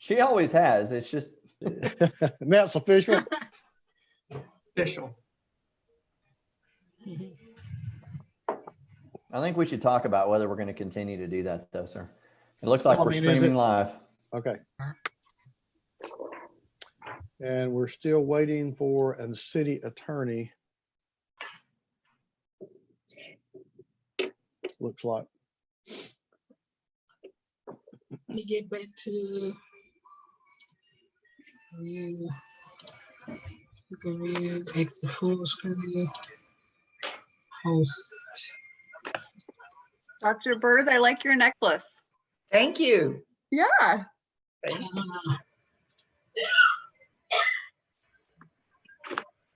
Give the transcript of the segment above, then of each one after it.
She always has. It's just. That's official. Official. I think we should talk about whether we're going to continue to do that, though, sir. It looks like I we're mean, streaming live. Okay. And we're still waiting for a city attorney. Looks like. Let me get back to you. You can read exit full screen. Host. Dr. Bird, I like your necklace. Thank you. Yeah.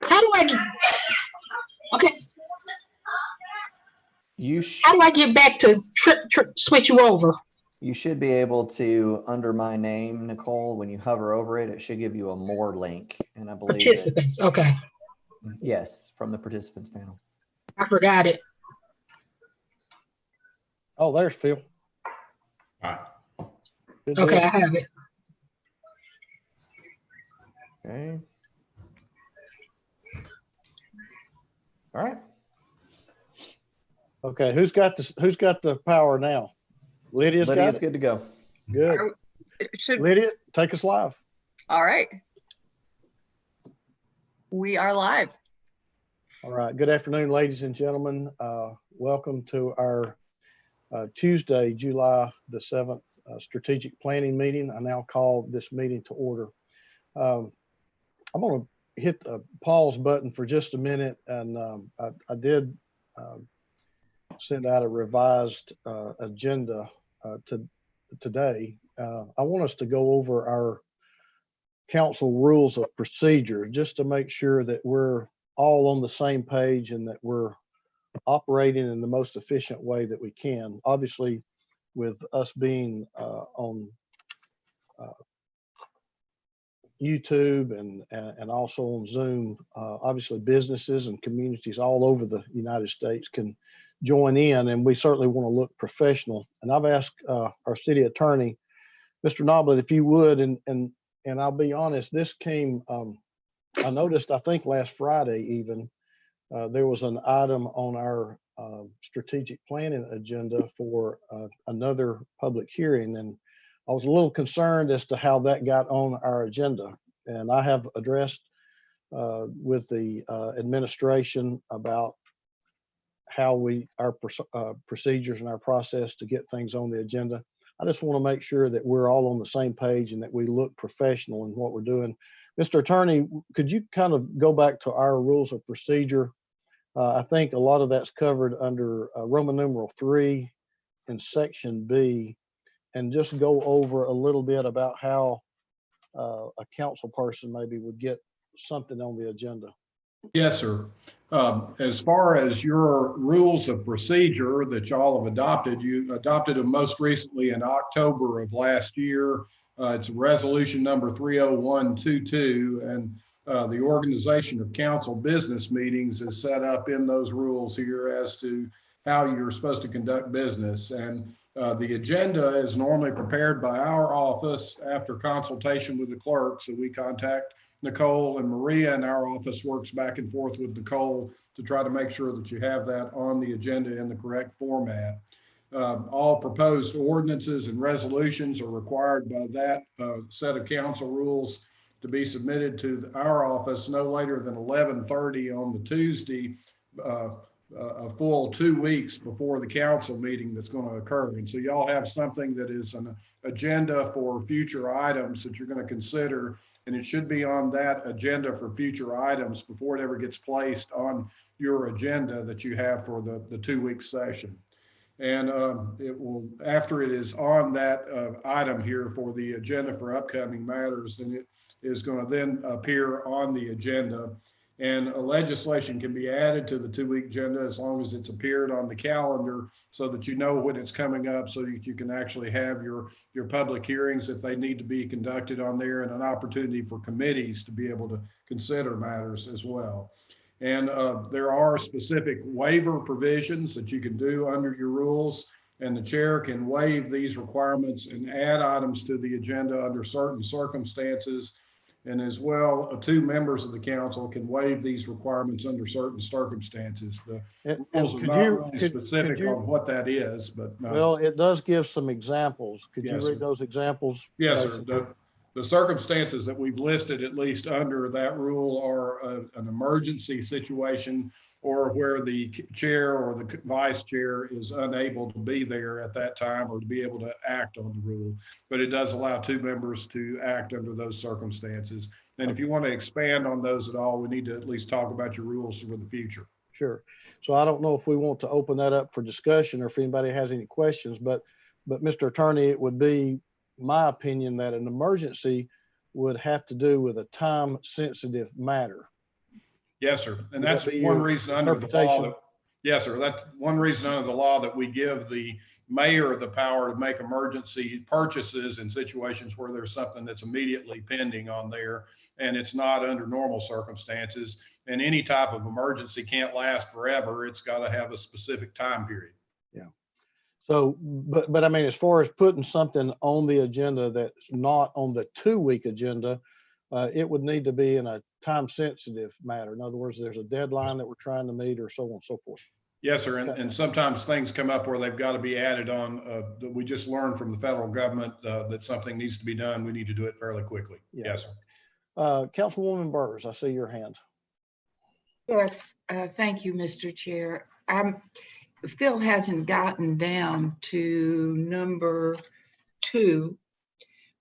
How do I get? Okay. How do I get back to switch you over? You should be able to, under my name, Nicole, when you hover over it, it should give you a more link. And I believe Participants. Okay. Yes, from the participants panel. I forgot it. Oh, there's Phil. All right. Good Okay, deal. I have it. Okay. All right. Okay, who's got the power now? Lydia's got Lydia's it. good to go. Good. Lydia, take us live. All right. We are live. All right. Good afternoon, ladies and gentlemen. Welcome to our Tuesday, July the 7th strategic planning meeting. I now call this meeting to order. I'm going to hit the pause button for just a minute, and I did send out a revised agenda today. I want us to go over our council rules of procedure just to make sure that we're all on the same page and that we're operating in the most efficient way that we can. Obviously, with us being on YouTube and also on Zoom, obviously businesses and communities all over the United States can join in, and we certainly want to look professional. And I've asked our city attorney, Mr. Noblet, if you would, and I'll be honest, this came, I noticed, I think last Friday even, there was an item on our strategic planning agenda for another public hearing, and I was a little concerned as to how that got on our agenda. And I have addressed with the administration about how our procedures and our process to get things on the agenda. I just want to make sure that we're all on the same page and that we look professional in what we're doing. Mr. Attorney, could you kind of go back to our rules of procedure? I think a lot of that's covered under Roman numeral 3 in section B, and just go over a little bit about how a council person maybe would get something on the agenda. Yes, sir. As far as your rules of procedure that y'all have adopted, you adopted them most recently in October of last year. It's resolution number 30122, and the organization of council business meetings is set up in those rules here as to how you're supposed to conduct business. And the agenda is normally prepared by our office after consultation with the clerk. So we contact Nicole and Maria, and our office works back and forth with Nicole to try to make sure that you have that on the agenda in the correct format. All proposed ordinances and resolutions are required by that set of council rules to be submitted to our office no later than 11:30 on the Tuesday, a full 2 weeks before the council meeting that's going to occur. And so y'all have something that is an agenda for future items that you're going to consider, and it should be on that agenda for future items before it ever gets placed on your agenda that you have for the 2-week session. And it will, after it is on that item here for the agenda for upcoming matters, then it is going to then appear on the agenda. And a legislation can be added to the 2-week agenda as long as it's appeared on the calendar, so that you know when it's coming up, so that you can actually have your public hearings if they need to be conducted on there, and an opportunity for committees to be able to consider matters as well. And there are specific waiver provisions that you can do under your rules. and the chair can waive these requirements and add items to the agenda under certain circumstances. And as well, two members of the council can waive these requirements under certain circumstances. The rules are not really specific on what that is, but. Well, it does give some examples. Could you Yes, read sir. those examples? Yes, basically? sir. The circumstances that we've listed, at least under that rule, are an emergency situation or where the chair or the vice chair is unable to be there at that time or to be able to act on the rule. But it does allow two members to act under those circumstances. And if you want to expand on those at all, we need to at least talk about your rules for the future. Sure. So I don't know if we want to open that up for discussion or if anybody has any questions, but Mr. Attorney, it would be my opinion that an emergency would have to do with a time-sensitive matter. Yes, sir. And Would that's that be one your reason under the law interpretation? that, yes, sir. That's one reason under the law that we give the mayor the power to make emergency purchases in situations where there's something that's immediately pending on there and it's not under normal circumstances. And any type of emergency can't last forever. It's got to have a specific time period. Yeah. So, but I mean, as far as putting something on the agenda that's not on the 2-week agenda, it would need to be in a time-sensitive matter. In other words, there's a deadline that we're trying to meet or so on and so forth. Yes, sir. And sometimes things come up where they've got to be added on. We just learned from the federal government that something needs to be done. We need to do it fairly quickly. Yeah. Yes, sir. Councilwoman Burrs, I see your hand. Yes, thank you, Mr. Chair. Phil hasn't gotten down to number 2,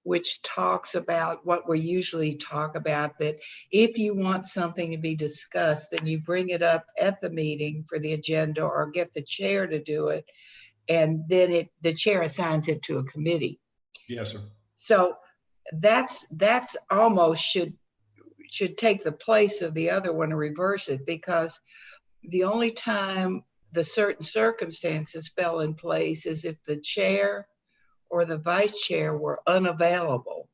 which talks about what we usually talk about, that if you want something to be discussed, then you bring it up at the meeting for the agenda or get the chair to do it. And then the chair assigns it to a committee. Yes, sir. So that's almost should take the place of the other one and reverse it, because the only time the certain circumstances fell in place is if the chair or the vice chair were unavailable,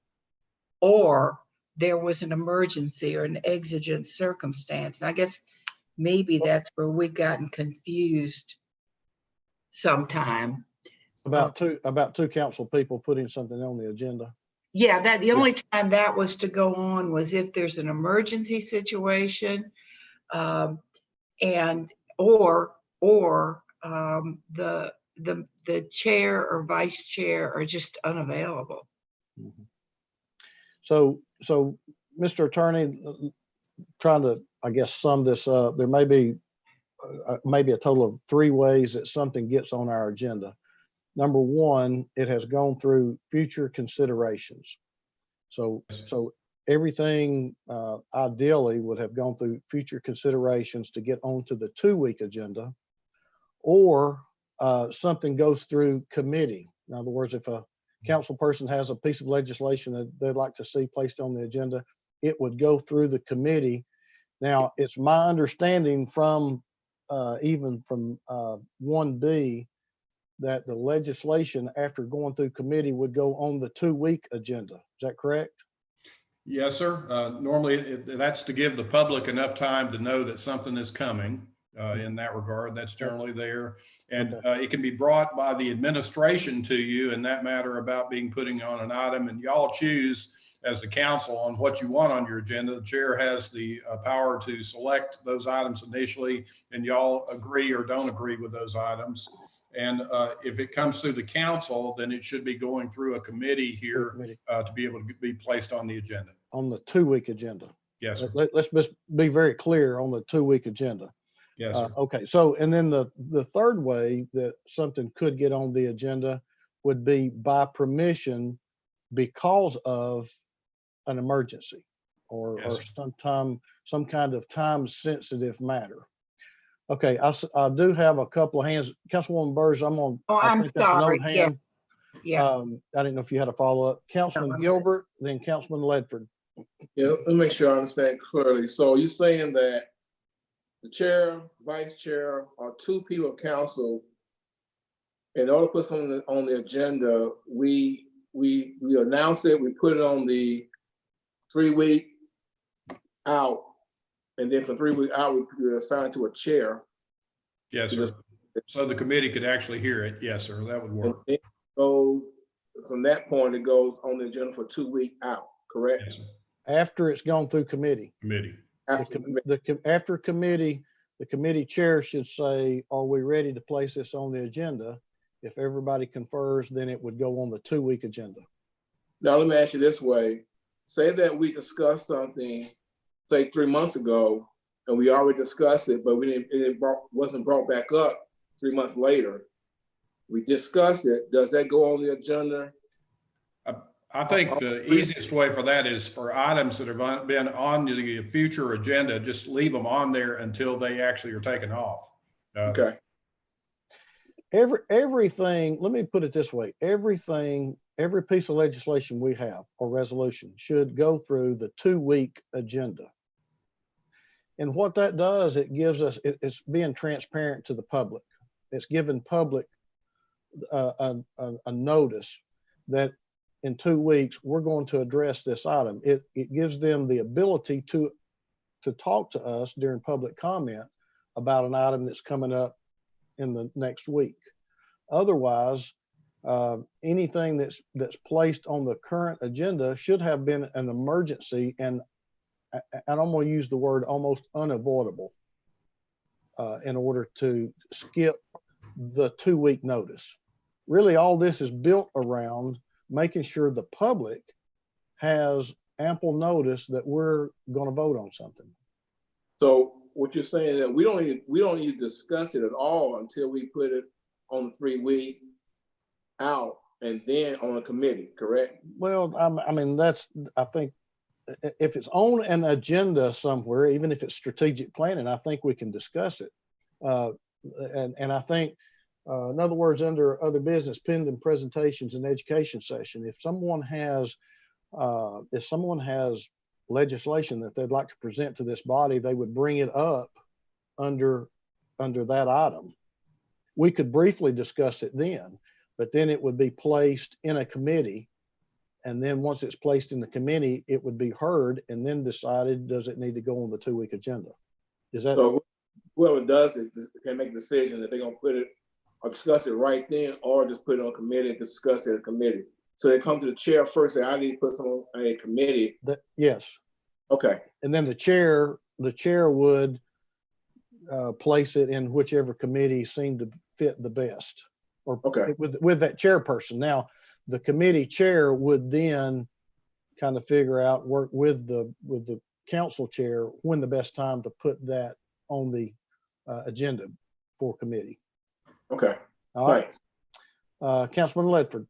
or there was an emergency or an exigent circumstance. And I guess maybe that's where we've gotten confused sometime. About two council people putting something on the agenda. Yeah, that the only time that was to go on was if there's an emergency situation, and or the chair or vice chair are just unavailable. Mm-hmm. So, Mr. Attorney, trying to, I guess, sum this up, there may be maybe a total of 3 ways that something gets on our agenda. Number 1, it has gone through future considerations. So everything ideally would have gone through future considerations to get onto the 2-week agenda, or something goes through committee. In other words, if a council person has a piece of legislation that they'd like to see placed on the agenda, it would go through the committee. Now, it's my understanding from even from 1B that the legislation after going through committee would go on the 2-week agenda. Is that correct? Yes, sir. Normally that's to give the public enough time to know that something is coming. In that regard, that's generally there. And it can be brought by the administration to you in that matter about putting on an item, and y'all choose as the council on what you want on your agenda. The chair has the power to select those items initially, and y'all agree or don't agree with those items. And if it comes through the council, then it should be going through a committee here to be able to be placed on the agenda. On the 2-week agenda. Yes, sir. Let's just be very clear on the 2-week agenda. Yes, sir. Okay, so and then the third way that something could get on the agenda would be by permission because of an emergency or some kind of time-sensitive matter. Okay, I do have a couple of hands. Councilwoman Burrs, Oh, I'm sorry. Yeah. I didn't know if you had a follow-up. Councilman Gilbert, then Councilman Ledford. Yeah, let me make sure I understand clearly. So you're saying that the chair, vice chair, or 2 people of council, in order to put something on the agenda, we announce it, we put it on the 3-week out, and then for 3 week out, we assign it to a chair. Yes, sir. So the committee could actually hear it. Yes, sir. That would And work. then goes, from that point, it goes on the agenda for 2 weeks out, correct? Yes, sir. After it's gone through committee. Committee. After committee, the committee chair should say, are we ready to place this on the agenda? If everybody confers, then it would go on the 2-week agenda. Now, let me ask you this way. Say that we discussed something, say 3 months ago, and we already discussed it, but wasn't brought back up 3 months later. We discussed it. Does that go on the agenda? I think the easiest way for that is for items that have been on the future agenda, just leave them on there until they actually are taken off. Okay. Everything, let me put it this way, every piece of legislation we have or resolution should go through the 2-week agenda. And what that does, it gives us, it's being transparent to the public. It's giving public a notice that in 2 weeks, we're going to address this item. It gives them the ability to talk to us during public comment about an item that's coming up in the next week. Otherwise, anything that's placed on the current agenda should have been an emergency, and I'm going to use the word almost unavoidable in order to skip the 2-week notice. Really, all this is built around making sure the public has ample notice that we're going to vote on something. So what you're saying is that we don't need to discuss it at all until we put it on the 3-week out and then on a committee, correct? Well, I mean, I think if it's on an agenda somewhere, even if it's strategic planning, I think we can discuss it. And I think, in other words, under other business, pending presentations and education session, if someone has legislation that they'd like to present to this body, they would bring it up under that item. We could briefly discuss it then, but then it would be placed in a committee. And then once it's placed in the committee, it would be heard and then decided, does it need to go on the 2-week agenda? Is that? So whoever does it can make a decision that they're gonna put it or discuss it right then, or just put it on committee and discuss it at a committee. So they come to the chair first and I need to put someone on a committee. Yes. Okay. And then the chair would place it in whichever committee seemed to fit the best, or Okay. with that chairperson. Now, the committee chair would then kind of figure out, work with the council chair when the best time to put that on the agenda for committee. Okay. All right. Councilman Ledford.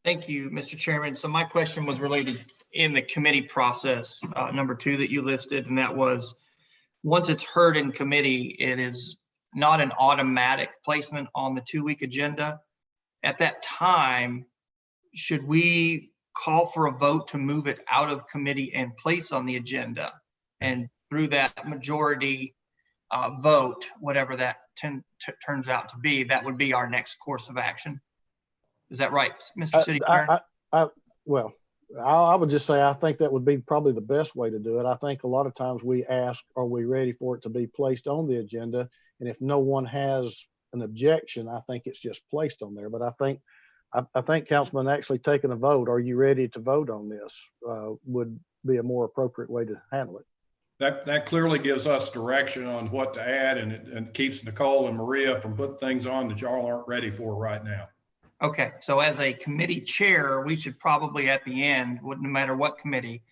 Thank you, Mr. Chairman. So my question was related in the committee process, number 2 that you listed, and that was, once it's heard in committee, it is not an automatic placement on the 2-week agenda. At that time, should we call for a vote to move it out of committee and place on the agenda? And through that majority vote, whatever that turns out to be, that would be our next course of action. Is that right, Mr. City Clerk? Well, I would just say I think that would be probably the best way to do it. I think a lot of times we ask, are we ready for it to be placed on the agenda? And if no one has an objection, I think it's just placed on there. But I think Councilman actually taking a vote, are you ready to vote on this, would be a more appropriate way to handle it. That clearly gives us direction on what to add, and it keeps Nicole and Maria from putting things on that y'all aren't ready for right now. Okay, so as a committee chair, we should probably at the end, no matter what committee,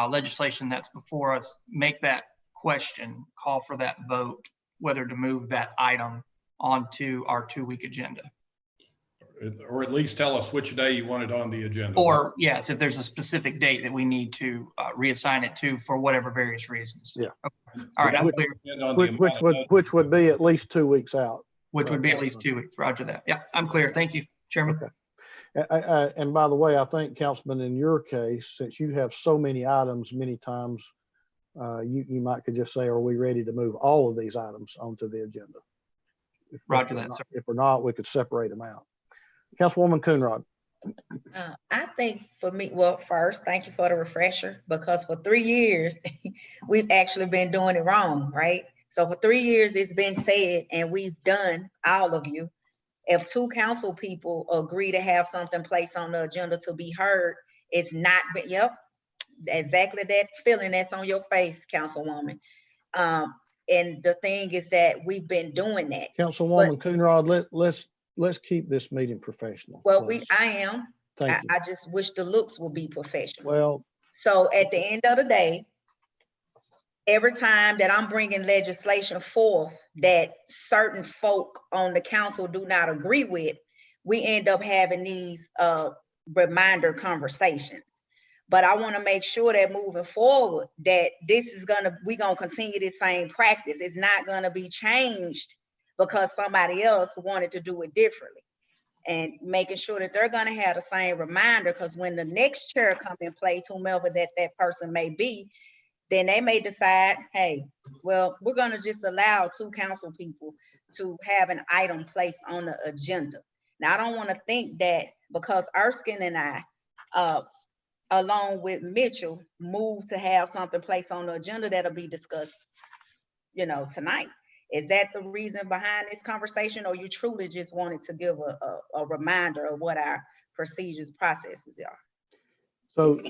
legislation that's before us, make that question, call for that vote, whether to move that item onto our 2-week agenda. Or at least tell us which day you want it on the agenda. Or yes, if there's a specific date that we need to reassign it to for whatever various reasons. Yeah. Okay. All right, I'm clear. Which would be at least 2 weeks out. Which would be at least 2 weeks. Roger that. Yeah, I'm clear. Thank you, Chairman. Okay. And by the way, I think, Councilman, in your case, since you have so many items, many times, you might could just say, are we ready to move all of these items onto the agenda? Roger that, sir. If we're not, we could separate them out. Councilwoman Coonrod. I think for me, well, first, thank you for the refresher, because for 3 years, we've actually been doing it wrong, right? So for 3 years, it's been said, and we've done, all of you. If 2 council people agree to have something placed on the agenda to be heard, it's not, yep, exactly that feeling that's on your face, Councilwoman. And the thing is that we've been doing that. Councilwoman Coonrod, let's keep this meeting professional. Well, please. I am. Thank you. I just wish the looks would be professional. Well, So at the end of the day, every time that I'm bringing legislation forth that certain folk on the council do not agree with, we end up having these reminder conversations. But I want to make sure that moving forward, that this is we're gonna continue this same practice. It's not gonna be changed because somebody else wanted to do it differently. And making sure that they're gonna have the same reminder, because when the next chair come in place, whomever that person may be, then they may decide, hey, well, we're gonna just allow 2 council people to have an item placed on the agenda. Now, I don't want to think that because Erskine and I, along with Mitchell, moved to have something placed on the agenda that'll be discussed, tonight. Is that the reason behind this conversation, or you truly just wanted to give a reminder of what our procedures, processes are? so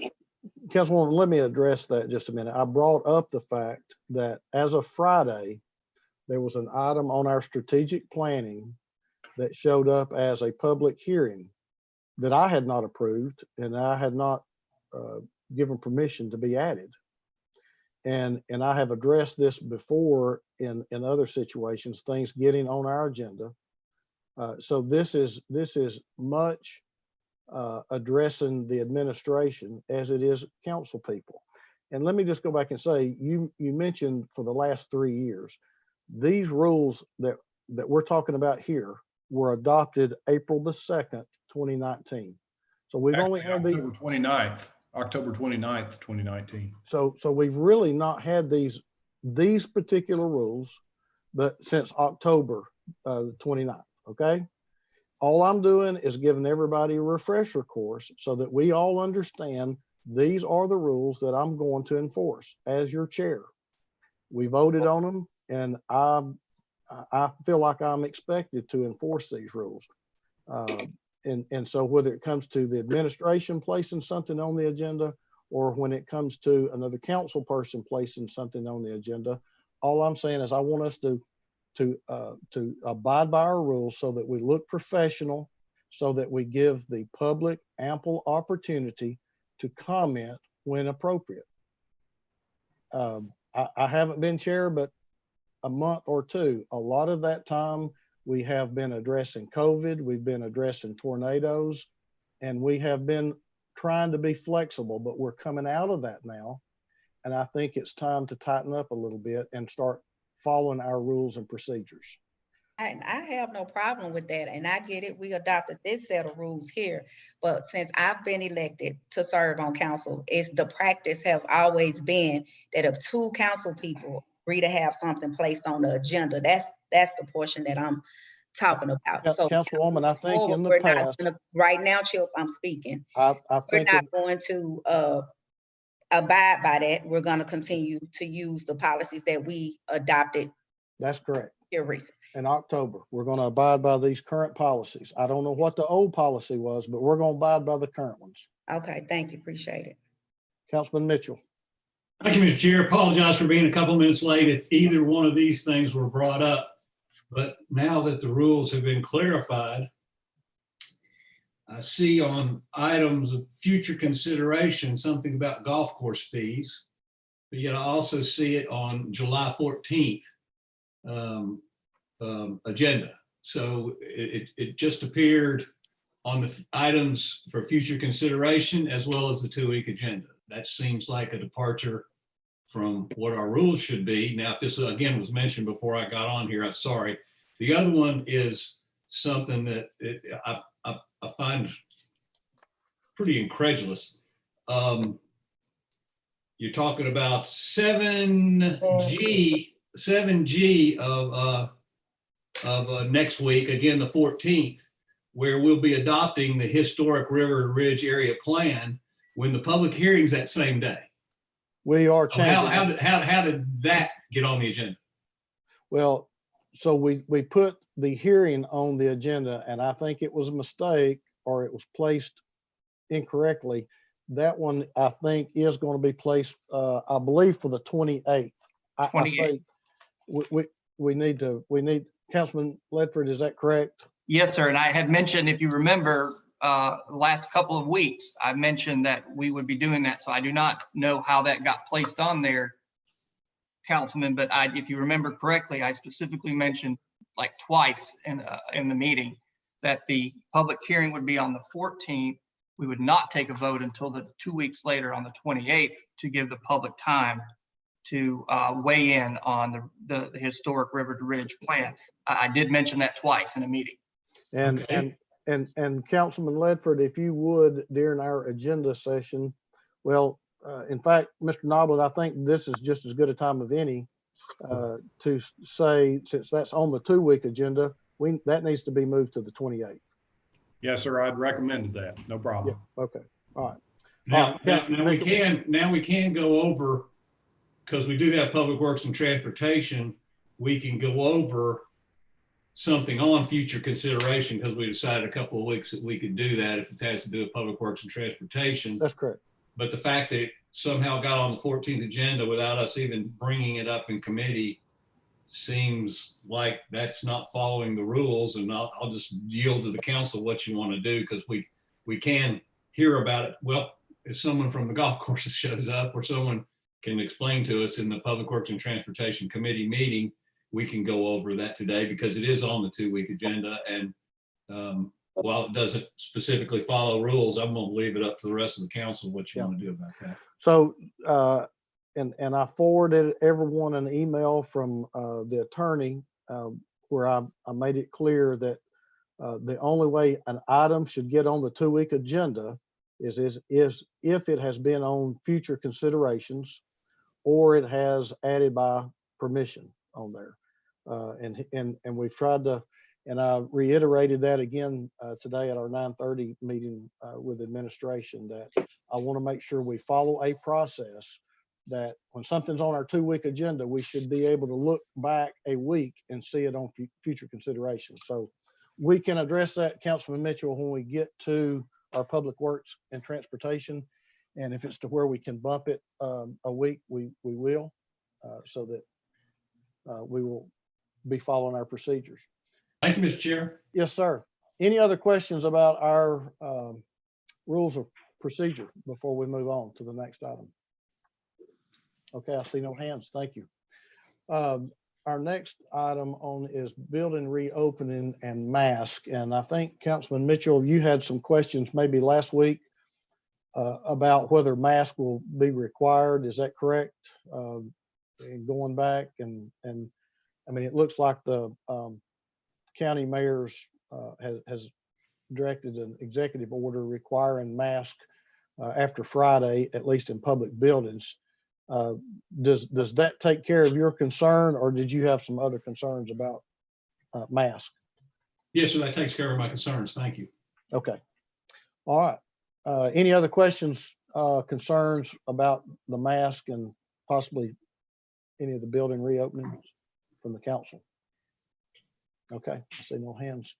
Councilwoman, let me address that just a minute. I brought up the fact that as of Friday, there was an item on our strategic planning that showed up as a public hearing that I had not approved and I had not given permission to be added. And I have addressed this before in other situations, things getting on our agenda. So this is much addressing the administration as it is council people. And let me just go back and say, you mentioned for the last 3 years, these rules that we're talking about here were adopted April the 2nd, 2019. So we've only had the October 29th, 2019. So we've really not had these particular rules, but since October 29th, okay? All I'm doing is giving everybody a refresher course so that we all understand these are the rules that I'm going to enforce as your chair. We voted on them, and I feel like I'm expected to enforce these rules. And so whether it comes to the administration placing something on the agenda, or when it comes to another council person placing something on the agenda, all I'm saying is I want us to abide by our rules so that we look professional, so that we give the public ample opportunity to comment when appropriate. I haven't been chair, but a month or 2. A lot of that time we have been addressing COVID, we've been addressing tornadoes, and we have been trying to be flexible, but we're coming out of that now. And I think it's time to tighten up a little bit and start following our rules and procedures. I have no problem with that, and I get it. We adopted this set of rules here, but since I've been elected to serve on council, the practice have always been that if 2 council people agree to have something placed on the agenda, that's the portion that I'm talking about. So, Councilwoman, I think in the past, right now, Chip, I'm speaking. I We're think not going to abide by that. We're going to continue to use the policies that we adopted. That's correct. Here recently. In October, we're going to abide by these current policies. I don't know what the old policy was, but we're going to abide by the current ones. Okay, thank you. Appreciate it. Councilman Mitchell. Thank you, Mr. Chair. Apologize for being a couple minutes late if either one of these things were brought up. But now that the rules have been clarified, I see on items of future consideration something about golf course fees, but yet I also see it on July 14th agenda. So it just appeared on the items for future consideration as well as the 2-week agenda. That seems like a departure from what our rules should be. Now, if this again was mentioned before I got on here, I'm sorry. The other one is something that I find pretty incredulous. You're talking about 7G of next week, again, the 14th, where we'll be adopting the historic River Ridge area plan when the public hearing's that same day. We are changing. How did that get on the agenda? Well, so we put the hearing on the agenda, and I think it was a mistake, or it was placed incorrectly. That one, I think, is going to be placed, I believe, for the 28th. I 28th. think we need, Councilman Ledford, is that correct? Yes, sir. And I had mentioned, if you remember, last couple of weeks, I mentioned that we would be doing that. So I do not know how that got placed on there, Councilman, but if you remember correctly, I specifically mentioned like twice in the meeting that the public hearing would be on the 14th. We would not take a vote until the 2 weeks later on the 28th to give the public time to weigh in on the historic River to Ridge plan. I did mention that twice in a meeting. And, Okay. and Councilman Ledford, if you would, during our agenda session, well, in fact, Mr. Noblet, I think this is just as good a time of any to say, since that's on the 2-week agenda, that needs to be moved to the 28th. Yes, sir. I'd recommended that. No problem. Yeah, okay, all right. Now, Councilman we can go over, because we do have Public Works and Transportation, we can go over something on future consideration, because we decided a couple of weeks that we could do that if it has to do with Public Works and Transportation. That's correct. But the fact that it somehow got on the 14th agenda without us even bringing it up in committee seems like that's not following the rules. And I'll just yield to the council what you want to do, because we can hear about it. Well, if someone from the golf courses shows up, or someone can explain to us in the Public Works and Transportation Committee meeting, we can go over that today, because it is on the 2-week agenda. And while it doesn't specifically follow rules, I'm going to leave it up to the rest of the council what you want to do about that. So, and I forwarded everyone an email from the attorney where I made it clear that the only way an item should get on the 2-week agenda is if it has been on future considerations, or it has added by permission on there. And we've tried to, and I reiterated that again today at our 9:30 meeting with administration, that I want to make sure we follow a process that when something's on our 2-week agenda, we should be able to look back a week and see it on future considerations. So we can address that, Councilman Mitchell, when we get to our Public Works and Transportation. And if it's to where we can bump it a week, we will, so that we will be following our procedures. Thank you, Mr. Chair. Yes, sir. Any other questions about our rules of procedure before we move on to the next item? Okay, I see no hands. Thank you. Our next item on is building reopening and mask. And I think Councilman Mitchell, you had some questions maybe last week about whether mask will be required. Is that correct? And going back and I mean, it looks like the county mayor's has directed an executive order requiring mask after Friday, at least in public buildings. Does that take care of your concern, or did you have some other concerns about mask? Yes, sir, that takes care of my concerns. Thank you. Okay. All right. Any other questions, concerns about the mask and possibly any of the building reopenings from the council? Okay, I see no hands.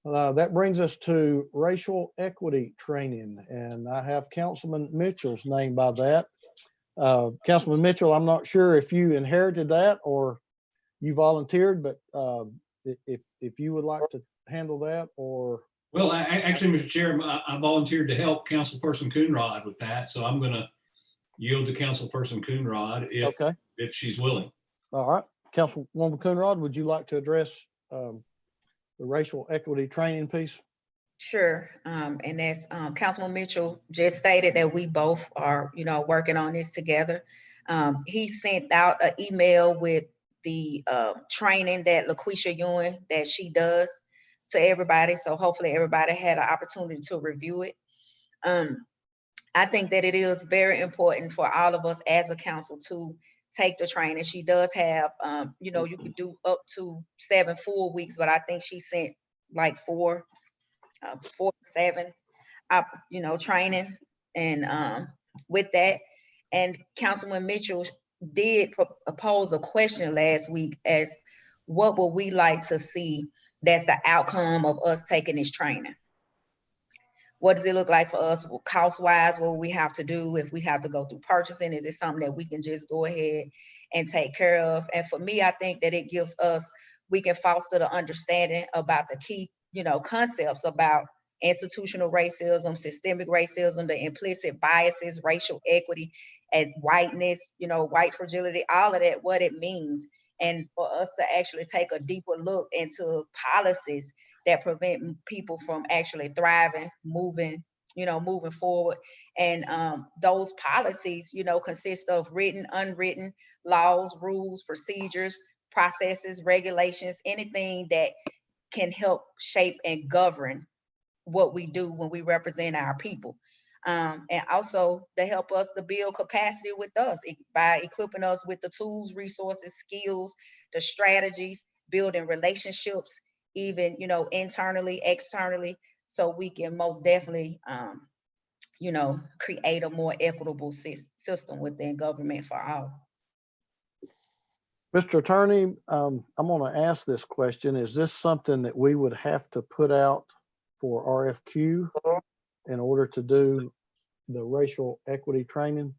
That brings us to racial equity training, and I have Councilman Mitchell's name by that. Councilman Mitchell, I'm not sure if you inherited that or you volunteered, but if you would like to handle that, or. Well, actually, Mr. Chair, I volunteered to help Councilperson Coonrod with that, so I'm going to yield to Councilperson Coonrod if she's willing. All right, Councilwoman Coonrod, would you like to address the racial equity training piece? Sure. And as Councilman Mitchell just stated, that we both are, working on this together. He sent out an email with the training that LaQuisha Ewing, that she does, to everybody. So hopefully everybody had an opportunity to review it. I think that it is very important for all of us as a council to take the training. She does have, you could do up to 7 full weeks, but I think she sent like 4 to 7, training. And with that, and Councilman Mitchell did pose a question last week as what would we like to see that's the outcome of us taking this training? What does it look like for us cost-wise? What we have to do if we have to go through purchasing? Is it something that we can just go ahead and take care of? And for me, I think that it gives us, we can foster the understanding about the key, concepts about institutional racism, systemic racism, the implicit biases, racial equity, and whiteness, white fragility, all of that, what it means. And for us to actually take a deeper look into policies that prevent people from actually thriving, moving forward. And those policies, consist of written, unwritten laws, rules, procedures, processes, regulations, anything that can help shape and govern what we do when we represent our people. And also to help us to build capacity with us by equipping us with the tools, resources, skills, the strategies, building relationships, even, internally, externally, so we can most definitely, create a more equitable system within government for all. Mr. Attorney, I'm going to ask this question. Is this something that we would have to put out for RFQ in order to do the racial equity training?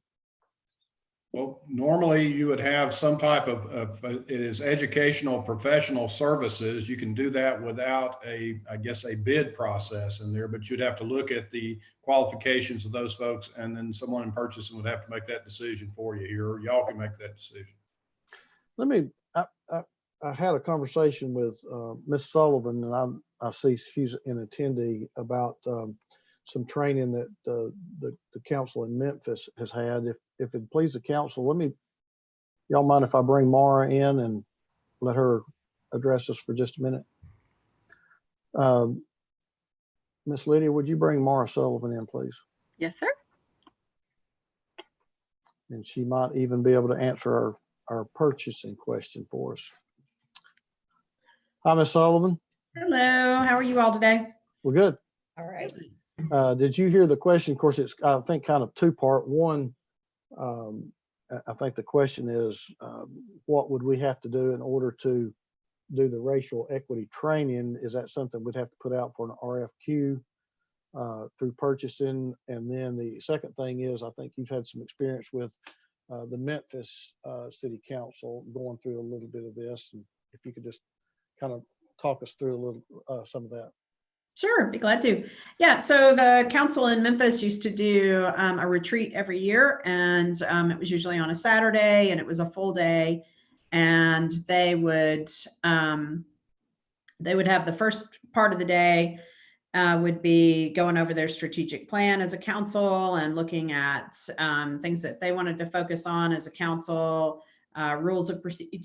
Well, normally you would have some type of it is educational professional services. You can do that without I guess a bid process in there, but you'd have to look at the qualifications of those folks, and then someone in purchasing would have to make that decision for you here, or y'all can make that decision. I had a conversation with Ms. Sullivan, and I see she's an attendee, about some training that the council in Memphis has had. If it please the council, y'all mind if I bring Mara in and let her address us for just a minute? Miss Lydia, would you bring Mara Sullivan in, please? Yes, sir. And she might even be able to answer our purchasing question for us. Hi, Ms. Sullivan. Hello, how are you all today? We're good. All right. Did you hear the question? Of course, it's, I think, kind of two-part. One, I think the question is, what would we have to do in order to do the racial equity training? Is that something we'd have to put out for an RFQ through purchasing? And then the second thing is, I think you've had some experience with the Memphis City Council going through a little bit of this. And if you could just kind of talk us through a little some of that. Sure, be glad to. Yeah, so the council in Memphis used to do a retreat every year, and it was usually on a Saturday, and it was a full day. And they would have the first part of the day would be going over their strategic plan as a council and looking at things that they wanted to focus on as a council, rules of procedure,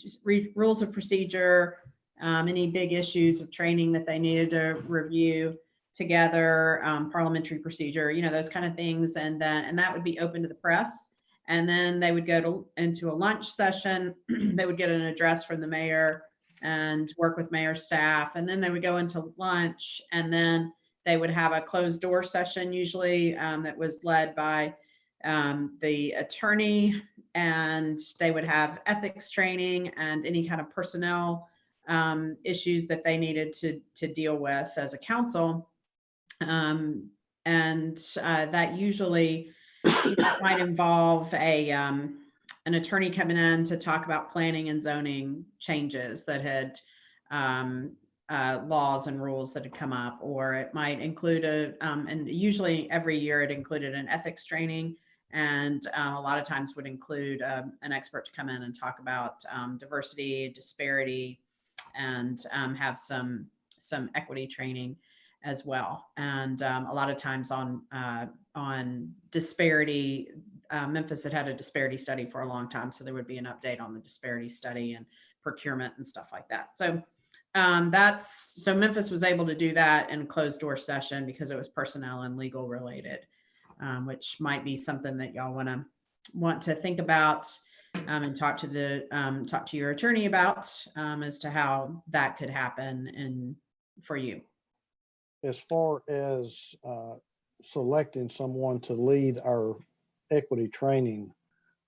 any big issues of training that they needed to review together, parliamentary procedure, those kind of things. And that would be open to the press. And then they would go into a lunch session. They would get an address from the mayor and work with mayor staff. And then they would go into lunch, and then they would have a closed door session, usually that was led by the attorney, and they would have ethics training and any kind of personnel issues that they needed to deal with as a council. And that usually might involve an attorney coming in to talk about planning and zoning changes that had laws and rules that had come up, or it might include and usually every year it included an ethics training, and a lot of times would include an expert to come in and talk about diversity, disparity, and have some equity training as well. And a lot of times on disparity, Memphis had a disparity study for a long time, so there would be an update on the disparity study and procurement and stuff like that. So so Memphis was able to do that in a closed door session because it was personnel and legal related, which might be something that y'all want to think about and talk to your attorney about as to how that could happen for you. As far as selecting someone to lead our equity training,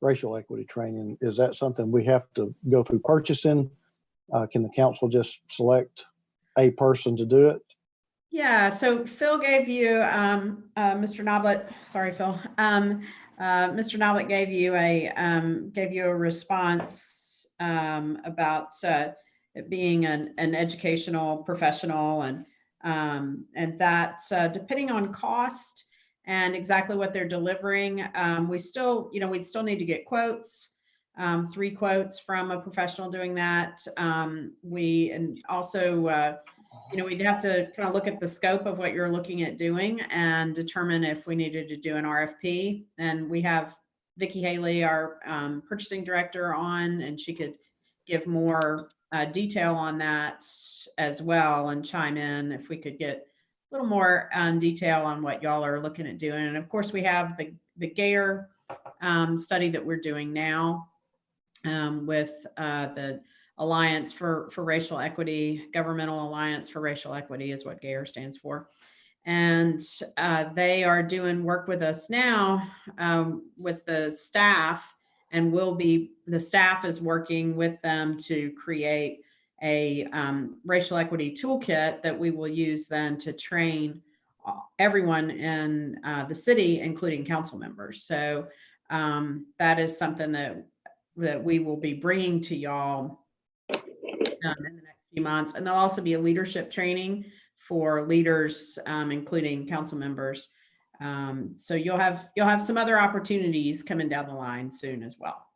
racial equity training. Is that something we have to go through purchasing? Can the council just select a person to do it? Yeah, so Phil gave you, Mr. Noblet, sorry, Phil. Mr. Noblet gave you a response about it being an educational professional, and that depending on cost and exactly what they're delivering, we'd still need to get quotes. 3 quotes from a professional doing that. And also, we'd have to kind of look at the scope of what you're looking at doing and determine if we needed to do an RFP. And we have Vicki Haley, our purchasing director, on, and she could give more detail on that as well and chime in if we could get a little more detail on what y'all are looking at doing. And of course, we have the GARE study that we're doing now with the Alliance for Racial Equity, Governmental Alliance for Racial Equity is what GARE stands for. And they are doing work with us now with the staff, and the staff is working with them to create a racial equity toolkit that we will use then to train everyone in the city, including council members. So that is something that we will be bringing to y'all in the next few months. And there'll also be a leadership training for leaders, including council members. So you'll have some other opportunities coming down the line soon as well.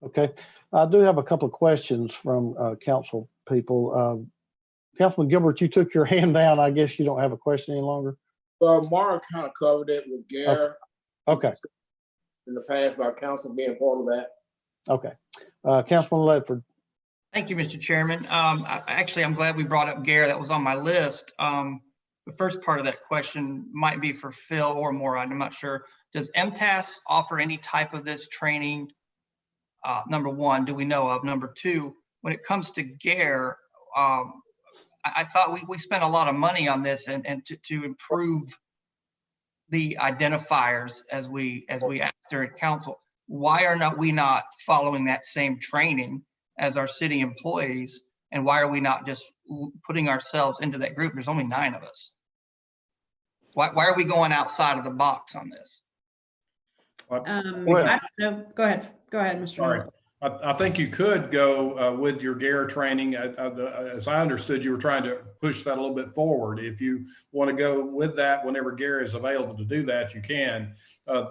Okay, I do have a couple of questions from council people. Councilman Gilbert, you took your hand down. I guess you don't have a question any longer. Well, Mara kind of covered it with Gare. Okay. In the past about council being part of that. Okay, Councilman Ledford. Thank you, Mr. Chairman. Actually, I'm glad we brought up GARE. That was on my list. The first part of that question might be for Phil or Morad. I'm not sure. Does MTAS offer any type of this training? Number one, do we know of? Number two, when it comes to GARE, I thought we spent a lot of money on this and to improve the identifiers as we asked during council. Why are we not following that same training as our city employees? And why are we not just putting ourselves into that group? There's only 9 of us. Why are we going outside of the box on this? I don't know. Go ahead, Mr. Sorry. I think you could go with your GARE training. As I understood, you were trying to push that a little bit forward. If you want to go with that, whenever GARE is available to do that, you can.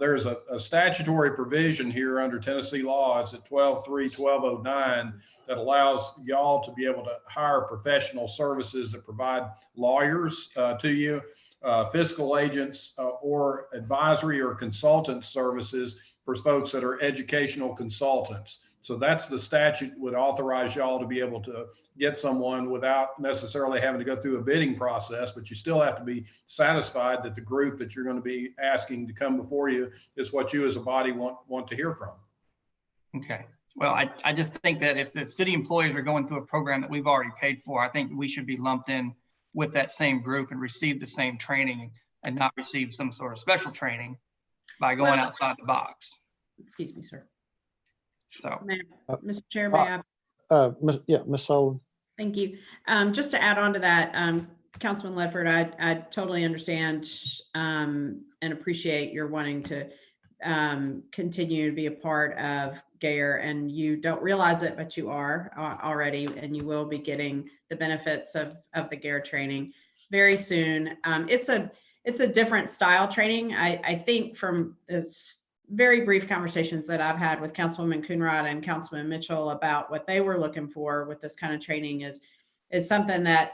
There's a statutory provision here under Tennessee law. It's at 12.3.1209 that allows y'all to be able to hire professional services that provide lawyers to you, fiscal agents, or advisory or consultant services for folks that are educational consultants. So that's the statute would authorize y'all to be able to get someone without necessarily having to go through a bidding process, but you still have to be satisfied that the group that you're going to be asking to come before you is what you as a body want to hear from. Okay. Well, I just think that if the city employees are going through a program that we've already paid for, I think we should be lumped in with that same group and receive the same training and not receive some sort of special training by going outside the box. Excuse me, sir. So, Mr. Chair, may I? Ms. Sullivan. Thank you. Just to add on to that, Councilman Ledford, I totally understand and appreciate your wanting to continue to be a part of GARE, and you don't realize it, but you are already, and you will be getting the benefits of the GARE training very soon. It's a different style training. I think from this very brief conversations that I've had with Councilwoman Coonrod and Councilman Mitchell about what they were looking for with this kind of training is something that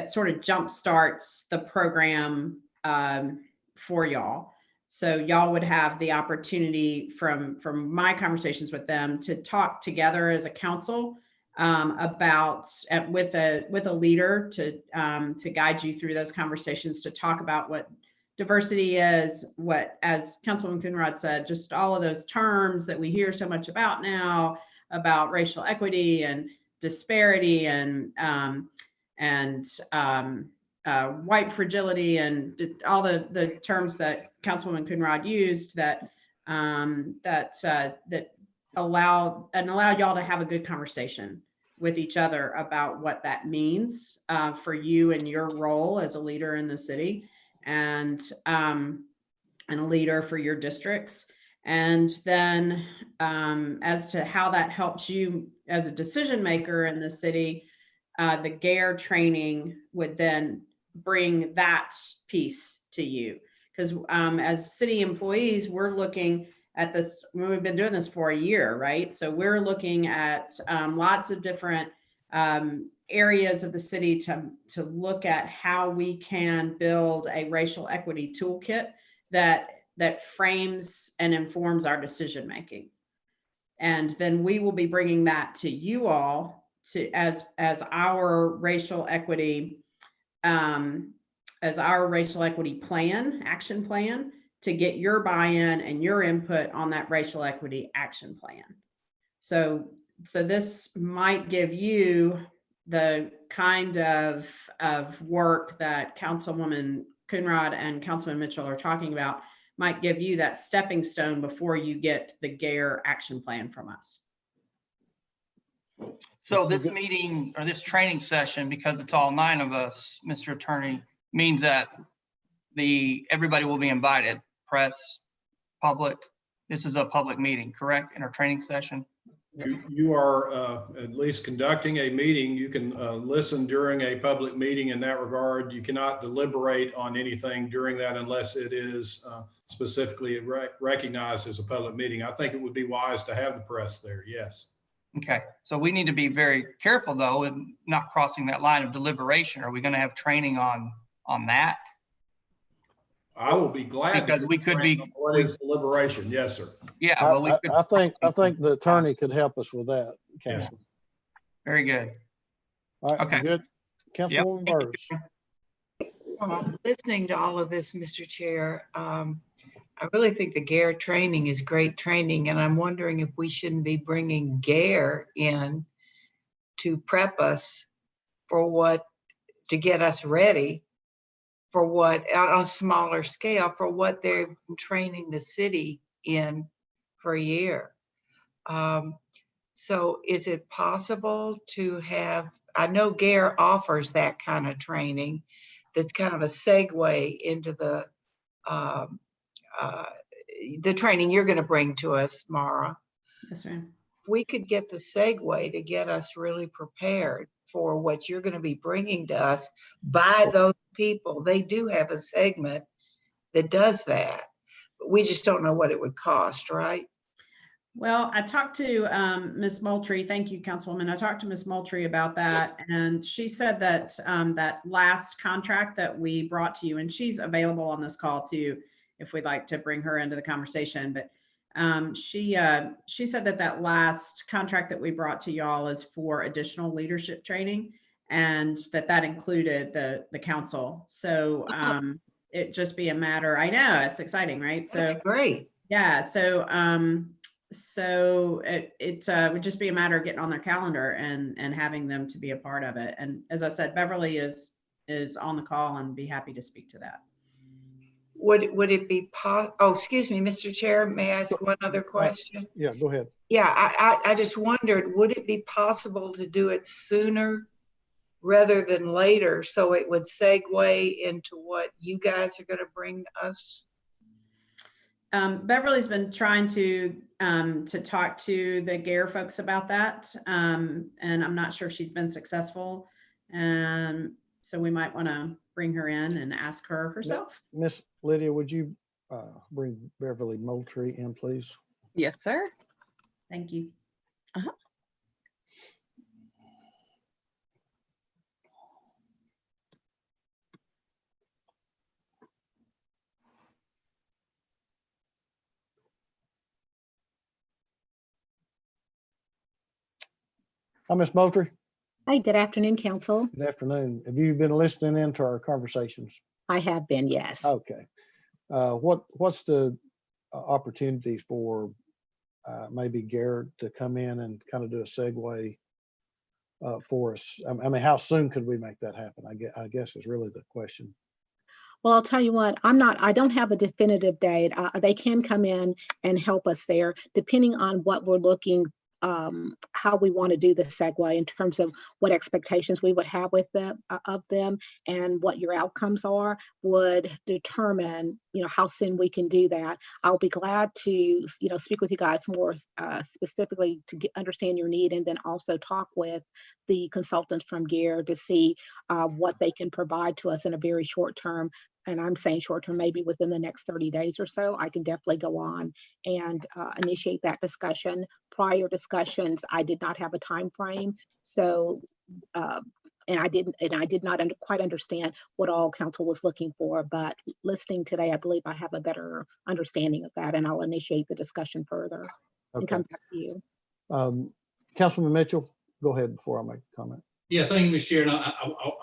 sort of jump starts the program for y'all. So y'all would have the opportunity from my conversations with them to talk together as a council about with a leader to guide you through those conversations, to talk about what diversity is, what, as Councilwoman Coonrod said, just all of those terms that we hear so much about now, about racial equity and disparity and white fragility and all the terms that Councilwoman Coonrod used that that allow y'all to have a good conversation with each other about what that means for you and your role as a leader in the city, and a leader for your districts. And then as to how that helps you as a decision maker in the city, the GARE training would then bring that piece to you. Because as city employees, we're looking at this, we've been doing this for a year, right? So we're looking at lots of different areas of the city to look at how we can build a racial equity toolkit that frames and informs our decision making. And then we will be bringing that to you all as our racial equity plan, action plan, to get your buy-in and your input on that racial equity action plan. So this might give you the kind of work that Councilwoman Coonrod and Councilman Mitchell are talking about, might give you that stepping stone before you get the GARE action plan from us. So this meeting or this training session, because it's all 9 of us, Mr. Attorney, means that everybody will be invited, press, public. This is a public meeting, correct, in our training session? You are at least conducting a meeting. You can listen during a public meeting in that regard. You cannot deliberate on anything during that unless it is specifically recognized as a public meeting. I think it would be wise to have the press there, yes. Okay, so we need to be very careful though in not crossing that line of deliberation. Are we going to have training on that? I will be glad because we could be. What is deliberation? Yes, sir. Yeah, well, we could. I think the attorney could help us with that, Councilman. Very good. All right, Okay. good. Councilwoman Burris. Listening to all of this, Mr. Chair, I really think the GARE training is great training, and I'm wondering if we shouldn't be bringing GARE in to prep us for to get us ready for what, on a smaller scale, for what they've been training the city in for a year. So is it possible to have, I know GARE offers that kind of training that's kind of a segue into the training you're going to bring to us, Mara. Yes, ma'am. We could get the segue to get us really prepared for what you're going to be bringing to us by those people. They do have a segment that does that, but we just don't know what it would cost, right? Well, I talked to Ms. Moultrie. Thank you, Councilwoman. I talked to Ms. Moultrie about that, and she said that that last contract that we brought to you, and she's available on this call too, if we'd like to bring her into the conversation. But she said that last contract that we brought to y'all is for additional leadership training, and that included the council. So it just be a matter. I know it's exciting, right? So that's great. Yeah. So it would just be a matter of getting on their calendar and having them to be a part of it. And as I said, Beverly is on the call and be happy to speak to that. Would it be oh, excuse me, Mr. Chair, may I ask one other question? Yeah, go ahead. Yeah, I just wondered, would it be possible to do it sooner rather than later, so it would segue into what you guys are going to bring us? Beverly's been trying to talk to the GARE folks about that, and I'm not sure if she's been successful. So we might want to bring her in and ask her herself. Miss Lydia, would you bring Beverly Moultrie in, please? Yes, sir. Thank you. Hi, Miss Moultrie. Hi, good afternoon, Council. Good afternoon. Have you been listening in to our conversations? I have been, yes. Okay. What's the opportunities for maybe Garrett to come in and kind of do a segue for us? I mean, how soon could we make that happen? I guess is really the question. Well, I'll tell you what, I don't have a definitive date. They can come in and help us there, depending on what we're looking, how we want to do the segue in terms of what expectations we would have with them, of them, and what your outcomes are would determine, how soon we can do that. I'll be glad to, speak with you guys more specifically to understand your need, and then also talk with the consultants from GEAR to see what they can provide to us in a very short term. And I'm saying short term, maybe within the next 30 days or so. I can definitely go on and initiate that discussion. Prior discussions, I did not have a time frame. So, and I did not quite understand what all council was looking for, but listening today, I believe I have a better understanding of that, and I'll initiate the discussion further and come back to you. Councilman Mitchell, go ahead before I make a comment. Yeah, thank you, Ms. Chair. And I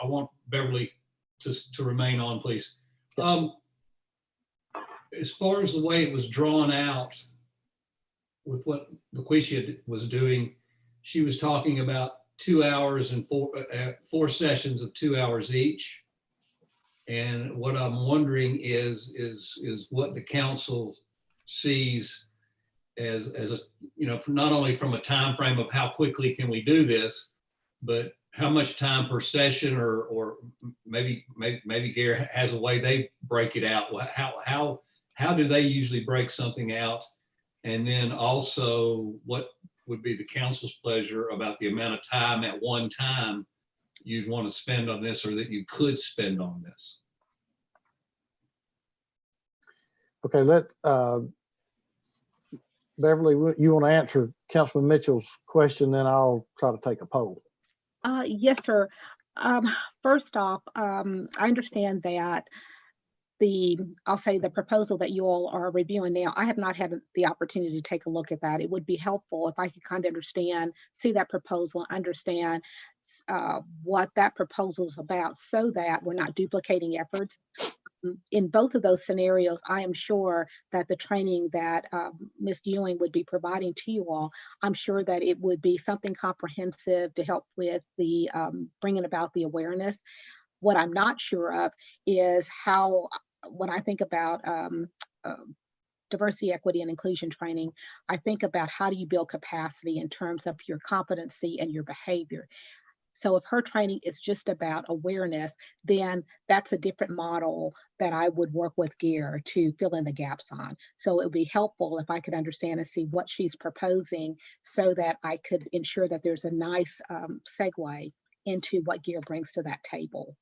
want Beverly to remain on, please. As far as the way it was drawn out with what LaQuisha was doing, she was talking about 2 hours and four sessions of 2 hours each. And what I'm wondering is what the council sees as a, not only from a time frame of how quickly can we do this, but how much time per session, or maybe GEAR has a way they break it out. How do they usually break something out? And then also, what would be the council's pleasure about the amount of time at one time you'd want to spend on this, or that you could spend on this? Okay, Beverly, you want to answer Councilman Mitchell's question, then I'll try to take a poll. Yes, sir. First off, I understand that I'll say the proposal that you all are reviewing now, I have not had the opportunity to take a look at that. It would be helpful if I could kind of understand, see that proposal, understand what that proposal is about, so that we're not duplicating efforts. In both of those scenarios, I am sure that the training that Ms. Ewing would be providing to you all, I'm sure that it would be something comprehensive to help with the bringing about the awareness. What I'm not sure of is how, when I think about diversity, equity, and inclusion training, I think about how do you build capacity in terms of your competency and your behavior. So if her training is just about awareness, then that's a different model that I would work with GEAR to fill in the gaps on. So it would be helpful if I could understand and see what she's proposing, so that I could ensure that there's a nice segue into what GEAR brings to that table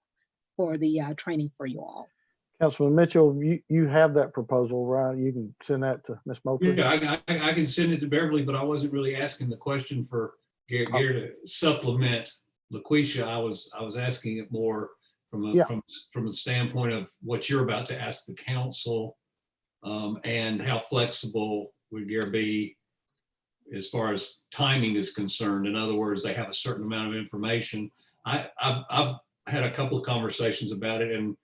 for the training for you all. Councilman Mitchell, you have that proposal, right? You can send that to Ms. Moultrie. Yeah, I can send it to Beverly, but I wasn't really asking the question for GEAR to supplement LaQuisha. I was asking it more from the standpoint of what you're about to ask the council, and how flexible would GEAR be as far as timing is concerned. In other words, they have a certain amount of information. I've had a couple of conversations about it, and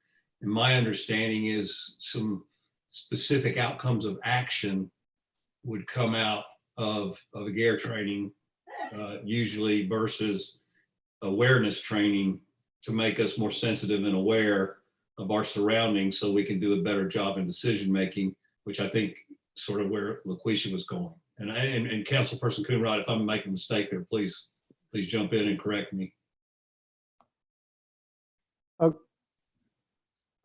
my understanding is some specific outcomes of action would come out of a GEAR training, usually, versus awareness training, to make us more sensitive and aware of our surroundings, so we can do a better job in decision making, which I think sort of where LaQuisha was going. And Councilperson Coonrod, if I'm making a mistake there, please jump in and correct me.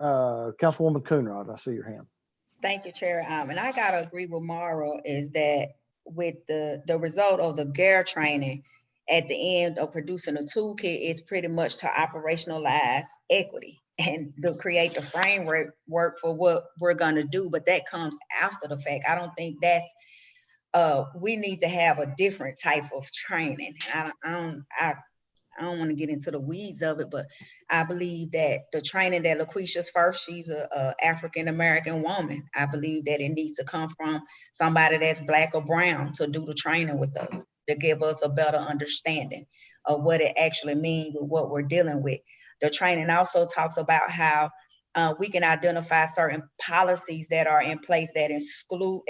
Councilwoman Coonrod, I see your hand. Thank you, Chair. And I gotta agree with Mara, is that with the result of the GEAR training, at the end of producing a toolkit, is pretty much to operationalize equity and to create the framework for what we're gonna do. But that comes after the fact. I don't think that's, we need to have a different type of training. I don't want to get into the weeds of it, but I believe that the training that LaQuisha's first, she's a African-American woman. I believe that it needs to come from somebody that's Black or brown to do the training with us, to give us a better understanding of what it actually means with what we're dealing with. The training also talks about how we can identify certain policies that are in place that exclude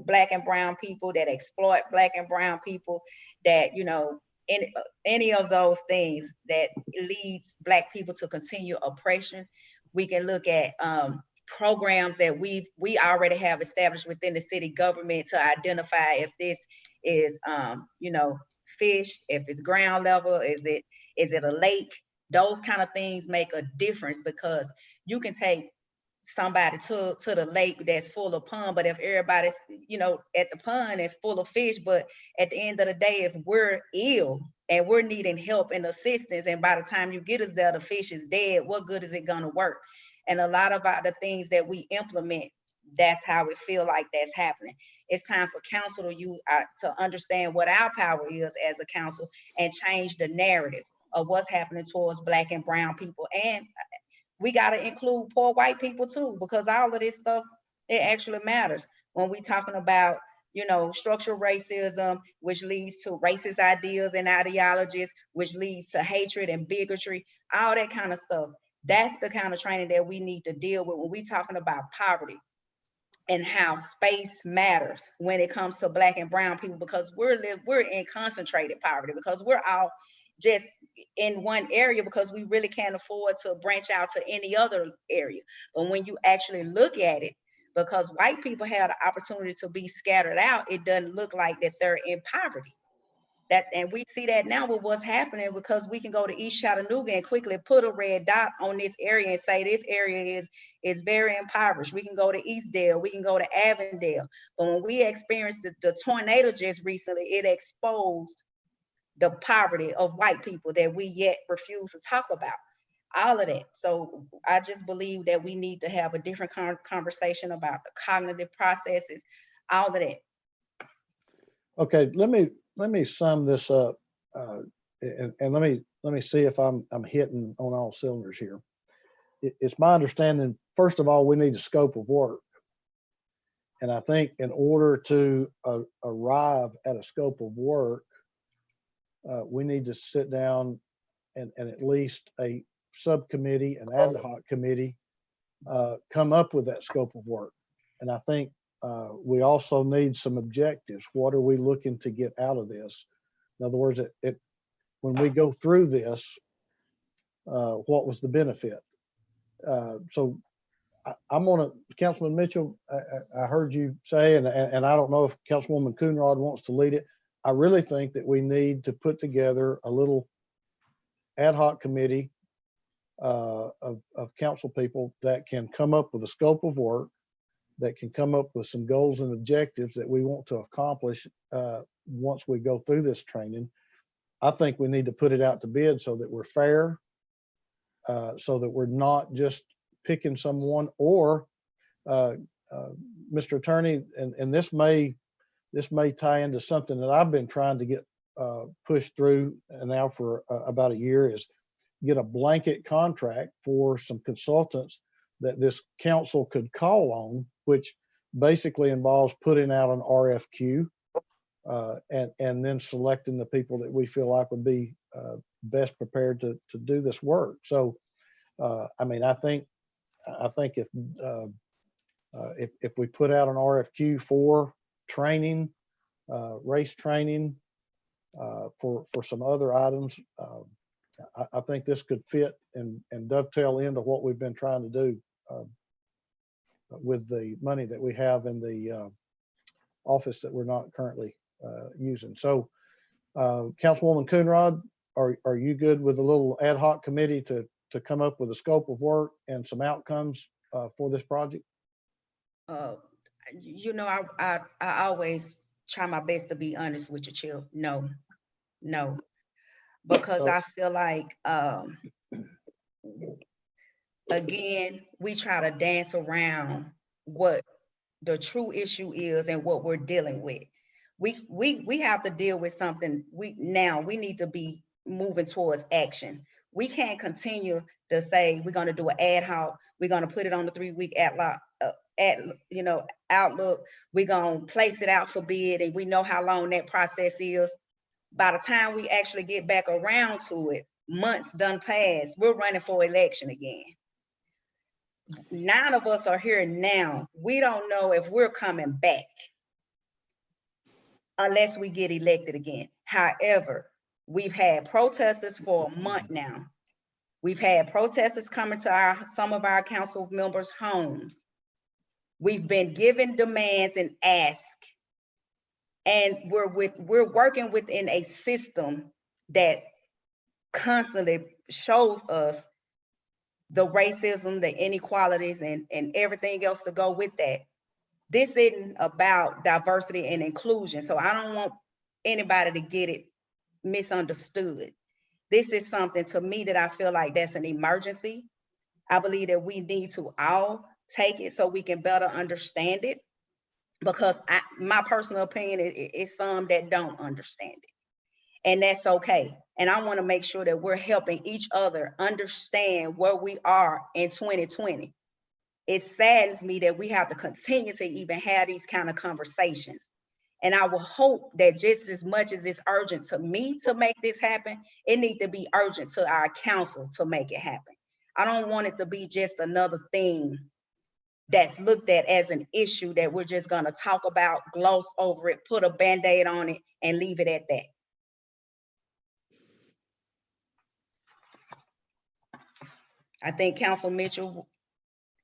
Black and brown people, that exploit Black and brown people, that, any of those things that leads Black people to continue oppression We can look at programs that we already have established within the city government to identify if this is, you know, fish, if it's ground level, is it a lake? Those kind of things make a difference, because you can take somebody to the lake that's full of pond, but if everybody's, you know, at the pond is full of fish, but at the end of the day, if we're ill and we're needing help and assistance, and by the time you get us there, the fish is dead, what good is it gonna work? And a lot of the things that we implement, that's how we feel like that's happening. It's time for council to understand what our power is as a council and change the narrative of what's happening towards Black and brown people. And we got to include poor white people too, because all of this stuff, it actually matters when we talking about, you know, structural racism, which leads to racist ideas and ideologies, which leads to hatred and bigotry, all that kind of stuff. That's the kind of training that we need to deal with when we talking about poverty and how space matters when it comes to Black and brown people, because we're in concentrated poverty, because we're all just in one area, because we really can't afford to branch out to any other area. But when you actually look at it, because white people have the opportunity to be scattered out, it doesn't look like that they're in poverty. And we see that now with what's happening, because we can go to East Chattanooga and quickly put a red dot on this area and say this area is very impoverished. We can go to Eastdale, we can go to Avondale. But when we experienced the tornado just recently, it exposed the poverty of white people that we yet refuse to talk about. All of that. So I just believe that we need to have a different conversation about the cognitive processes, all of that. Okay, let me sum this up, and let me see if I'm hitting on all cylinders here. It's my understanding, first of all, we need a scope of work, and I think in order to arrive at a scope of work, we need to sit down and at least a subcommittee, an ad hoc committee, come up with that scope of work. And I think we also need some objectives. What are we looking to get out of this? In other words, when we go through this, what was the benefit? So I'm gonna, Councilman Mitchell, I heard you say, and I don't know if Councilwoman Coonrod wants to lead it. I really think that we need to put together a little ad hoc committee of council people that can come up with a scope of work, that can come up with some goals and objectives that we want to accomplish once we go through this training. I think we need to put it out to bid so that we're fair, so that we're not just picking someone, or Mr. Attorney, and this may tie into something that I've been trying to get pushed through now for about a year, is get a blanket contract for some consultants that this council could call on, which basically involves putting out an RFQ and then selecting the people that we feel like would be best prepared to do this work. So, I mean, I think if we put out an RFQ for training, race training, for some other items, I think this could fit and dovetail into what we've been trying to do with the money that we have in the office that we're not currently using. So, Councilwoman Coonrod, are you good with a little ad hoc committee to come up with a scope of work and some outcomes for this project? You know, I always try my best to be honest with you, Chill. No, because I feel like, again, we try to dance around what the true issue is and what we're dealing with. We have to deal with something. We need to be moving towards action. We can't continue to say we're going to do an ad hoc, we're going to put it on the 3-week outlook, we're going to place it out for bid, and we know how long that process is. By the time we actually get back around to it, months done past, we're running for election again. 9 of us are here now. We don't know if we're coming back unless we get elected again. However, we've had protesters for a month now. We've had protesters coming to some of our council members' homes. We've been given demands and asks. And we're working within a system that constantly shows us the racism, the inequalities, and everything else to go with that. This isn't about diversity and inclusion. So I don't want anybody to get it misunderstood. This is something to me that I feel like that's an emergency. I believe that we need to all take it so we can better understand it, because my personal opinion is some that don't understand it. And that's okay. And I want to make sure that we're helping each other understand where we are in 2020. It saddens me that we have to continue to even have these kind of conversations. And I will hope that just as much as it's urgent to me to make this happen, it needs to be urgent to our council to make it happen. I don't want it to be just another thing that's looked at as an issue that we're just going to talk about, gloss over it, put a Band-Aid on it, and leave it at that. I think Council Mitchell,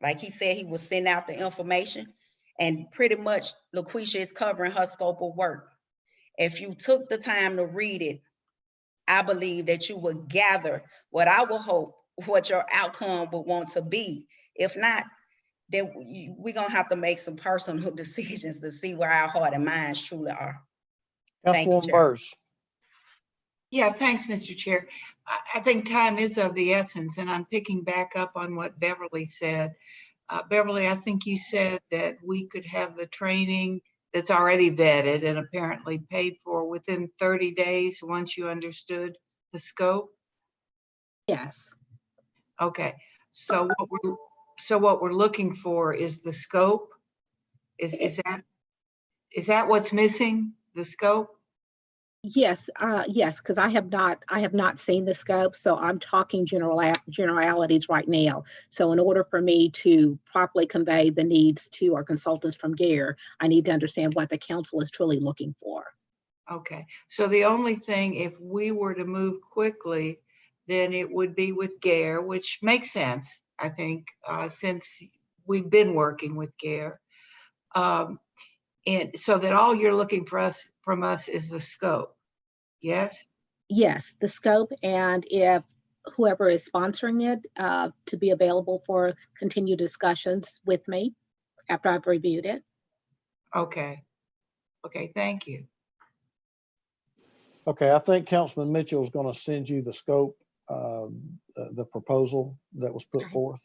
like he said, he will send out the information, and pretty much LaQuisha is covering her scope of work. If you took the time to read it, I believe that you would gather what I will hope, what your outcome would want to be. If not, then we're gonna have to make some personal decisions to see where our heart and minds truly are. Thank you, Councilwoman Chair. Burrs. Yeah, thanks, Mr. Chair. I think time is of the essence, and I'm picking back up on what Beverly said. Beverly, I think you said that we could have the training that's already vetted and apparently paid for within 30 days once you understood the scope. Yes. Okay, so what we're looking for is the scope. Is that what's missing? The scope? Yes, yes, because I have not seen the scope, so I'm talking generalities right now. So in order for me to properly convey the needs to our consultants from GARE, I need to understand what the council is truly looking for. Okay, so the only thing, if we were to move quickly, then it would be with GARE, which makes sense, I think, since we've been working with GARE. And so that all you're looking from us is the scope. Yes? Yes, the scope, and if whoever is sponsoring it, to be available for continued discussions with me after I've reviewed it. Okay. Okay, thank you. Okay, I think Councilman Mitchell is going to send you the scope, the proposal that was put forth.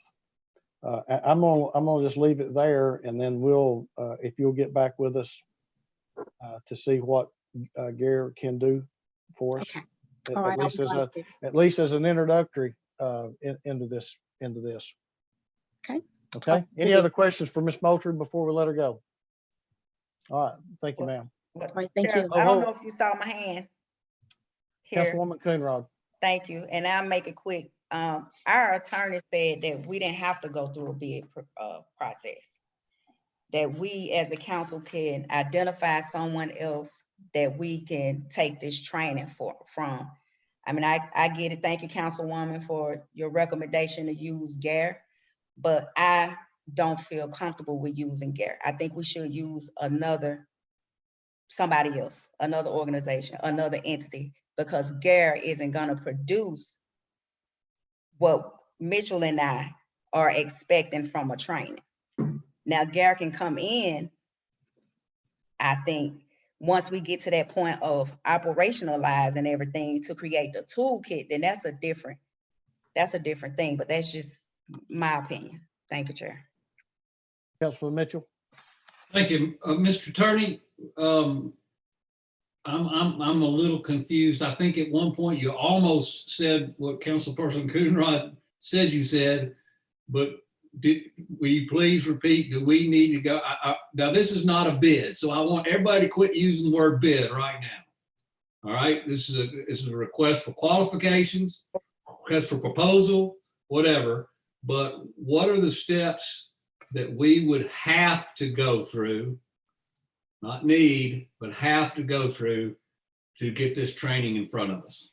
I'm gonna just leave it there, and then we'll, if you'll get back with us to see what GARE can do for us. Okay. At, All right, at least as an introductory into this. Okay. Okay. Any other questions for Ms. Moultrie before we let her go? All right. Thank you, ma'am. All right, thank you. I don't know if you saw my hand here. Councilwoman Coonrod. Thank you, and I'll make it quick. Our attorney said that we didn't have to go through a bid process, that we as a council can identify someone else that we can take this training from. I mean, I get it. Thank you, Councilwoman, for your recommendation to use GARE, but I don't feel comfortable with using GARE. I think we should use somebody else, another organization, another entity, because GARE isn't gonna produce what Mitchell and I are expecting from a training. Now, GARE can come in, I think, once we get to that point of operationalize and everything to create the toolkit, then that's a different thing, but that's just my opinion. Thank you, Chair. Councilman Mitchell. Thank you, Mr. Attorney. I'm a little confused. I think at one point you almost said what Councilperson Coonrod said you said, but will you please repeat, do we need to go? Now, this is not a bid, so I want everybody to quit using the word bid right now. All right, this is a request for qualifications, request for proposal, whatever. But what are the steps that we would have to go through, not need, but have to go through to get this training in front of us?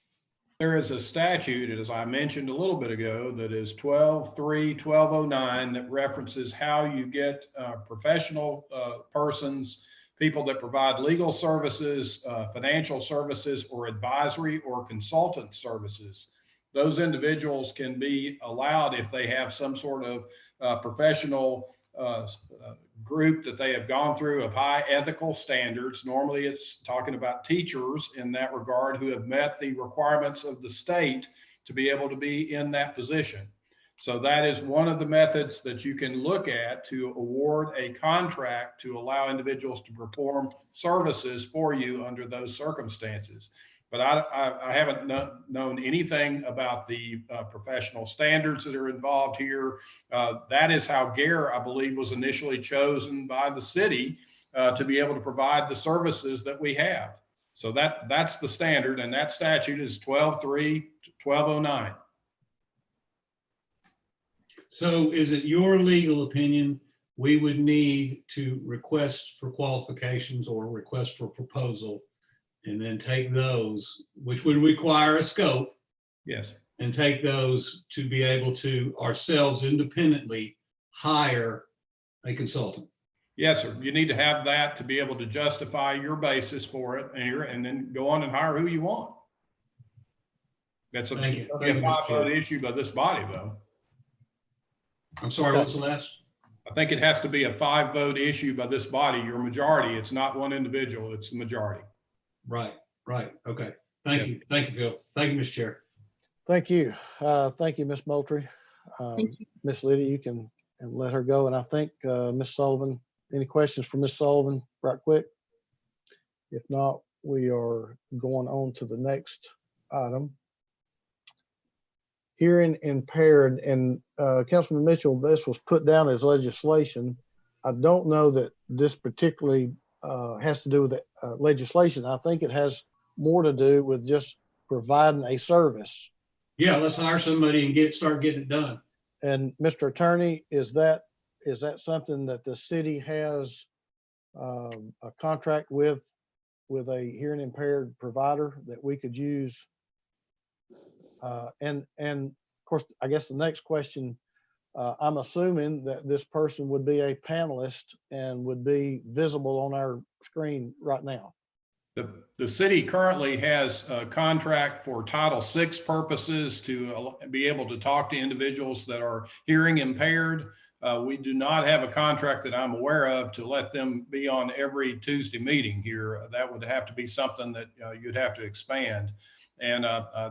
There is a statute, as I mentioned a little bit ago, that is 12.3.1209 that references how you get professional persons, people that provide legal services, financial services, or advisory or consultant services. Those individuals can be allowed if they have some sort of professional group that they have gone through of high ethical standards. Normally it's talking about teachers in that regard who have met the requirements of the state to be able to be in that position. So that is one of the methods that you can look at to award a contract to allow individuals to perform services for you under those circumstances. But I haven't known anything about the professional standards that are involved here. That is how GARE, I believe, was initially chosen by the city to be able to provide the services that we have. So that's the standard, and that statute is 12.3.1209. So is it your legal opinion we would need to request for qualifications or request for proposal, and then take those, which would require a scope? Yes. And take those to be able to ourselves independently hire a consultant? Yes, sir. You need to have that to be able to justify your basis for it, and then go on and hire who you want. That's a 5-vote issue by this body, though. I'm sorry, what's the last? I think it has to be a 5-vote issue by this body. Your majority. It's not one individual. It's the majority. Right. Okay. Thank you. Thank you, Phil. Thank you, Mr. Chair. Thank you. Thank you, Ms. Moultrie. Ms. Liddy, you can let her go. And I think Ms. Sullivan, any questions for Ms. Sullivan right quick? If not, we are going on to the next item. Hearing impaired, and Councilman Mitchell, this was put down as legislation. I don't know that this particularly has to do with legislation. I think it has more to do with just providing a service. Yeah, let's hire somebody and start getting it done. And Mr. Attorney, is that something that the city has a contract with a hearing impaired provider that we could use? And of course, I guess the next question, I'm assuming that this person would be a panelist and would be visible on our screen right now. The city currently has a contract for Title VI purposes to be able to talk to individuals that are hearing impaired. We do not have a contract that I'm aware of to let them be on every Tuesday meeting here. That would have to be something that you'd have to expand. And I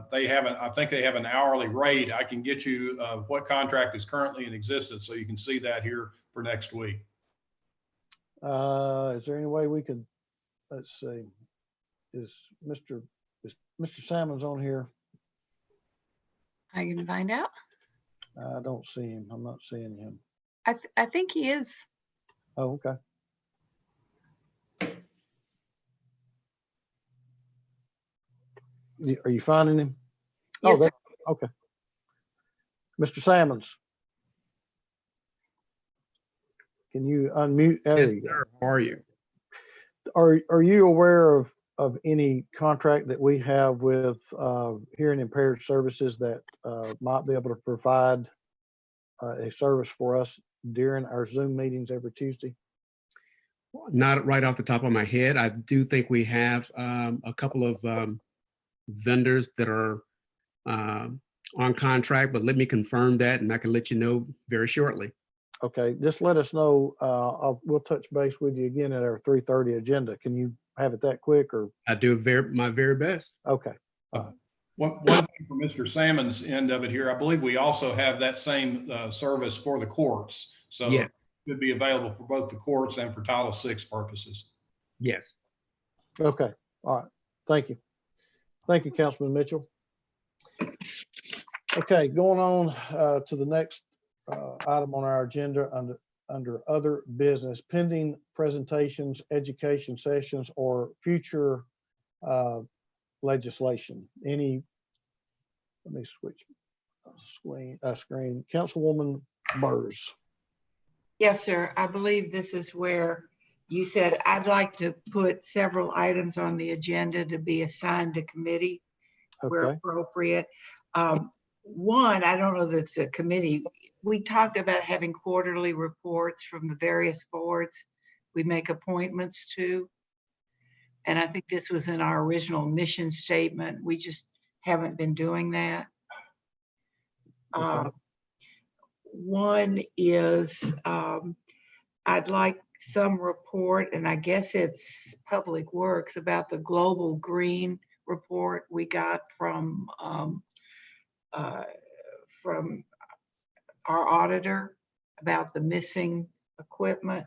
think they have an hourly rate. I can get you what contract is currently in existence so you can see that here for next week. Is there any way we could, let's see, is Mr. Salmon's on here? I can find out. I don't see him. I'm not seeing him. I think he is. Oh, okay. Are you finding him? Yes, sir. Okay. Mr. Salmons. Can you unmute? Yes, sir. How are you? Are you aware of any contract that we have with hearing impaired services that might be able to provide a service for us during our Zoom meetings every Tuesday? Not right off the top of my head. I do think we have a couple of vendors that are on contract, but let me confirm that and I can let you know very shortly. Okay, just let us know. We'll touch base with you again at our 3:30 agenda. Can you have it that quick, or? I do my very best. Okay. One thing for Mr. Salmon's end of it here, I believe we also have that same service for the courts. So yes, it could be available for both the courts and for Title VI purposes. Yes. Okay. All right. Thank you. Thank you, Councilman Mitchell. Okay, going on to the next item on our agenda under other business, pending presentations, education sessions, or future legislation. Let me switch screen. Councilwoman Burrs. Yes, sir. I believe this is where you said I'd like to put several items on the agenda to be assigned to committee. where Okay. appropriate. One, I don't know that it's a committee. We talked about having quarterly reports from the various boards we make appointments to. And I think this was in our original mission statement. We just haven't been doing that. Okay. One is I'd like some report, and I guess it's Public Works, about the global green report we got from our auditor about the missing equipment.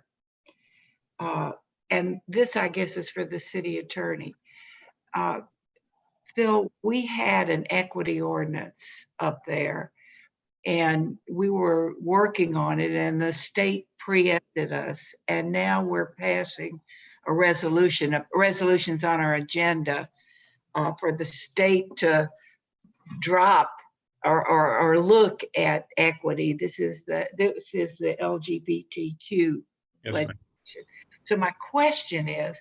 And this, I guess, is for the city attorney. Phil, we had an equity ordinance up there, and we were working on it, and the state preempted us, and now we're passing a resolution. A resolution's on our agenda for the state to drop or look at equity. This is the LGBTQ Yes, legislation. So my question is,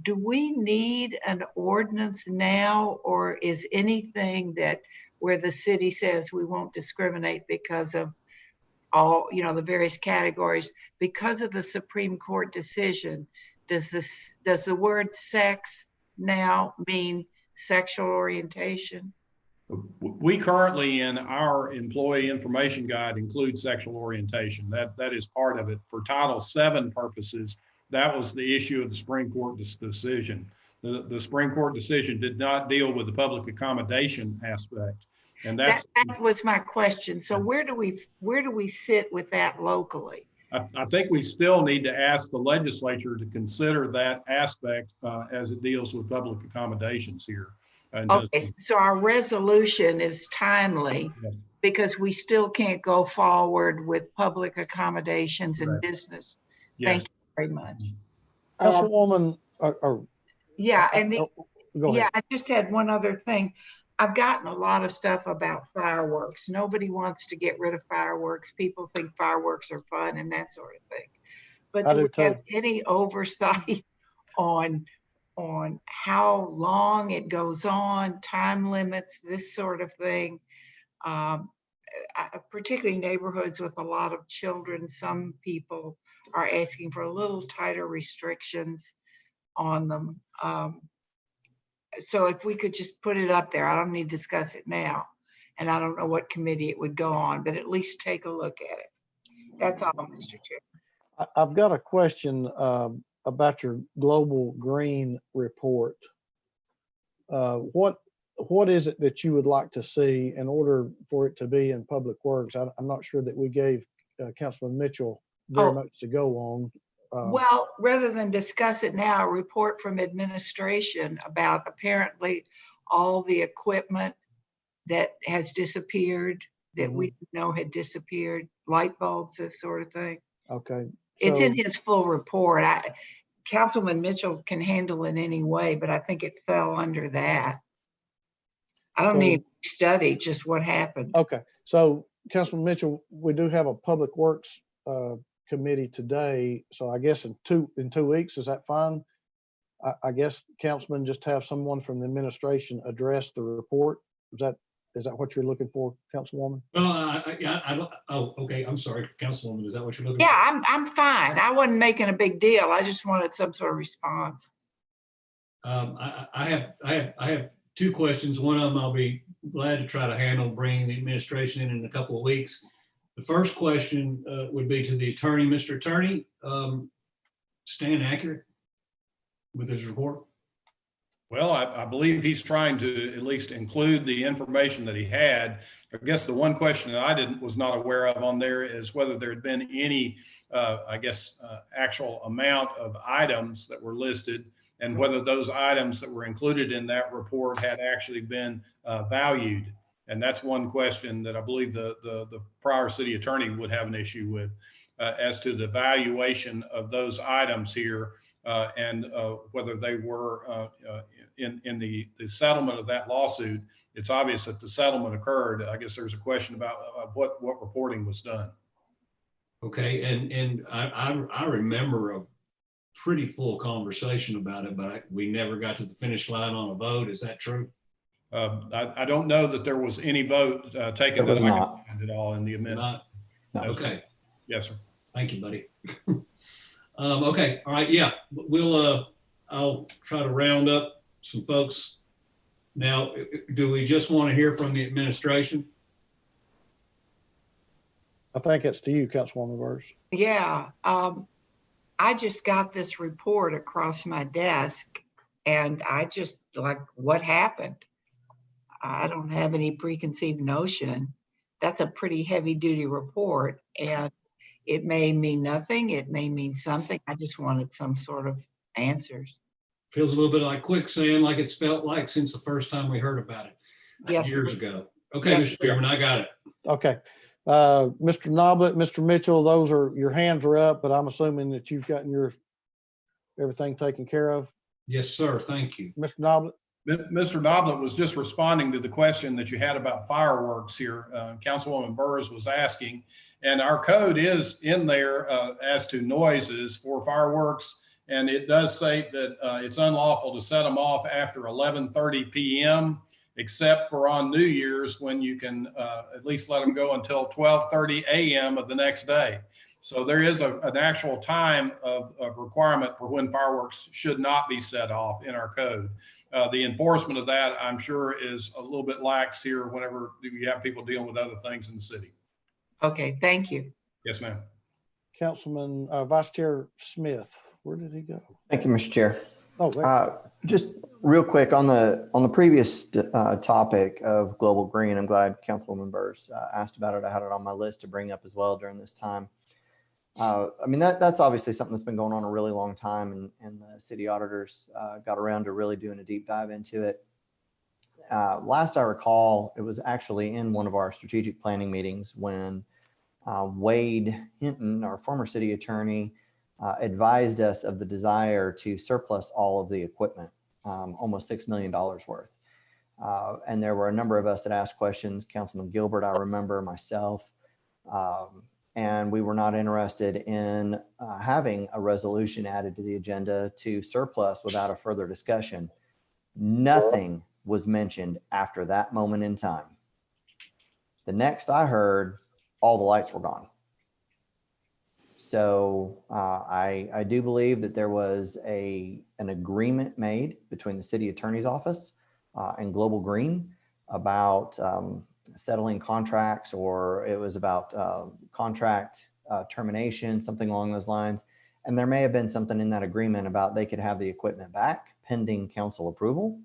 do we need an ordinance now, or is anything that where the city says we won't discriminate because of all, the various categories, because of the Supreme Court decision, does the word sex now mean sexual orientation? We currently, in our employee information guide, include sexual orientation. That is part of it. For Title VII purposes, that was the issue of the Supreme Court decision. The Supreme Court decision did not deal with the public accommodation aspect. And that was my question. So where do we fit with that locally? I think we still need to ask the legislature to consider that aspect as it deals with public accommodations here. Okay, so our resolution is timely. Yes. Because we still can't go forward with public accommodations and business. Yes. Thank you very much. Councilwoman, Yeah, and go ahead. I just had one other thing. I've gotten a lot of stuff about fireworks. Nobody wants to get rid of fireworks. People think fireworks are fun and that sort of thing. But do we have any oversight on how long it goes on, time limits, this sort of thing? Particularly neighborhoods with a lot of children, some people are asking for a little tighter restrictions on them. So if we could just put it up there, I don't need to discuss it now. And I don't know what committee it would go on, but at least take a look at it. That's all, Mr. Chair. I've got a question about your global green report. What is it that you would like to see in order for it to be in Public Works? I'm not sure that we gave Councilman Mitchell very much to go on. Well, rather than discuss it now, a report from administration about apparently all the equipment that has disappeared that we didn't know had disappeared, light bulbs, this sort of thing. Okay. It's in his full report. Councilman Mitchell can handle it any way, but I think it fell under that. I don't need to study just what happened. Okay. So Councilman Mitchell, we do have a Public Works committee today. So I guess in 2 weeks, is that fine? I guess Councilman, just have someone from the administration address the report. Is that what you're looking for, Councilwoman? Well, okay. I'm sorry, Councilwoman. Is that what you're looking for? Yeah, I'm fine. I wasn't making a big deal. I just wanted some sort of response. I have 2 questions. One of them I'll be glad to try to handle, bringing the administration in a couple of weeks. The first question would be to the attorney. Mr. Attorney, stand accurate with his report? Well, I believe he's trying to at least include the information that he had. I guess the one question that I was not aware of on there is whether there had been any, actual amount of items that were listed, and whether those items that were included in that report had actually been valued. And that's one question that I believe the prior city attorney would have an issue with, as to the valuation of those items here, and whether they were in the settlement of that lawsuit. It's obvious that the settlement occurred. I guess there's a question about what reporting was done. Okay, and I remember a pretty full conversation about it, but we never got to the finish line on a vote. Is that true? I don't know that there was any vote taken There was that I not. could find at all in the amendment. Not, No. okay, Yes, sir. thank you, buddy. Okay, all right, yeah, I'll try to round up some folks. Now, do we just want to hear from the administration? I think it's to you, Councilwoman Burrs. Yeah, I just got this report across my desk and I just like, what happened? I don't have any preconceived notion. That's a pretty heavy duty report and it may mean nothing. It may mean something. I just wanted some sort of answers. Feels a little bit like quicksand, like it's felt like since the first time we heard about it Yes. years ago. Okay, Yes. Mr. Chairman, I got it. Okay. Mr. Noblet, Mr. Mitchell, your hands are up, but I'm assuming that you've gotten everything taken care of. Yes, sir. Thank you. Mr. Noblet? Mr. Noblet was just responding to the question that you had about fireworks here. Councilwoman Burrs was asking, and our code is in there as to noises for fireworks. And it does say that it's unlawful to set them off after 11:30 p.m., except for on New Year's when you can at least let them go until 12:30 a.m. of the next day. So there is an actual time of requirement for when fireworks should not be set off in our code. The enforcement of that, I'm sure, is a little bit lax here whenever you have people dealing with other things in the city. Okay, thank you. Yes, ma'am. Councilman, Vice Chair Smith, where did he go? Thank you, Mr. Chair. Oh, there. Just real quick on the previous topic of global green, I'm glad Councilwoman Burrs asked about it. I had it on my list to bring up as well during this time. I mean, that's obviously something that's been going on a really long time, and the city auditors got around to really doing a deep dive into it. Last I recall, it was actually in one of our strategic planning meetings when Wade Hinton, our former city attorney, advised us of the desire to surplus all of the equipment, almost $6 million worth. And there were a number of us that asked questions, Councilman Gilbert, I remember, myself, and we were not interested in having a resolution added to the agenda to surplus without a further discussion. Nothing was mentioned after that moment in time. The next I heard, all the lights were gone. So I do believe that there was an agreement made between the city attorney's office and Global Green about settling contracts, or it was about contract termination, something along those lines. And there may have been something in that agreement about they could have the equipment back pending council approval.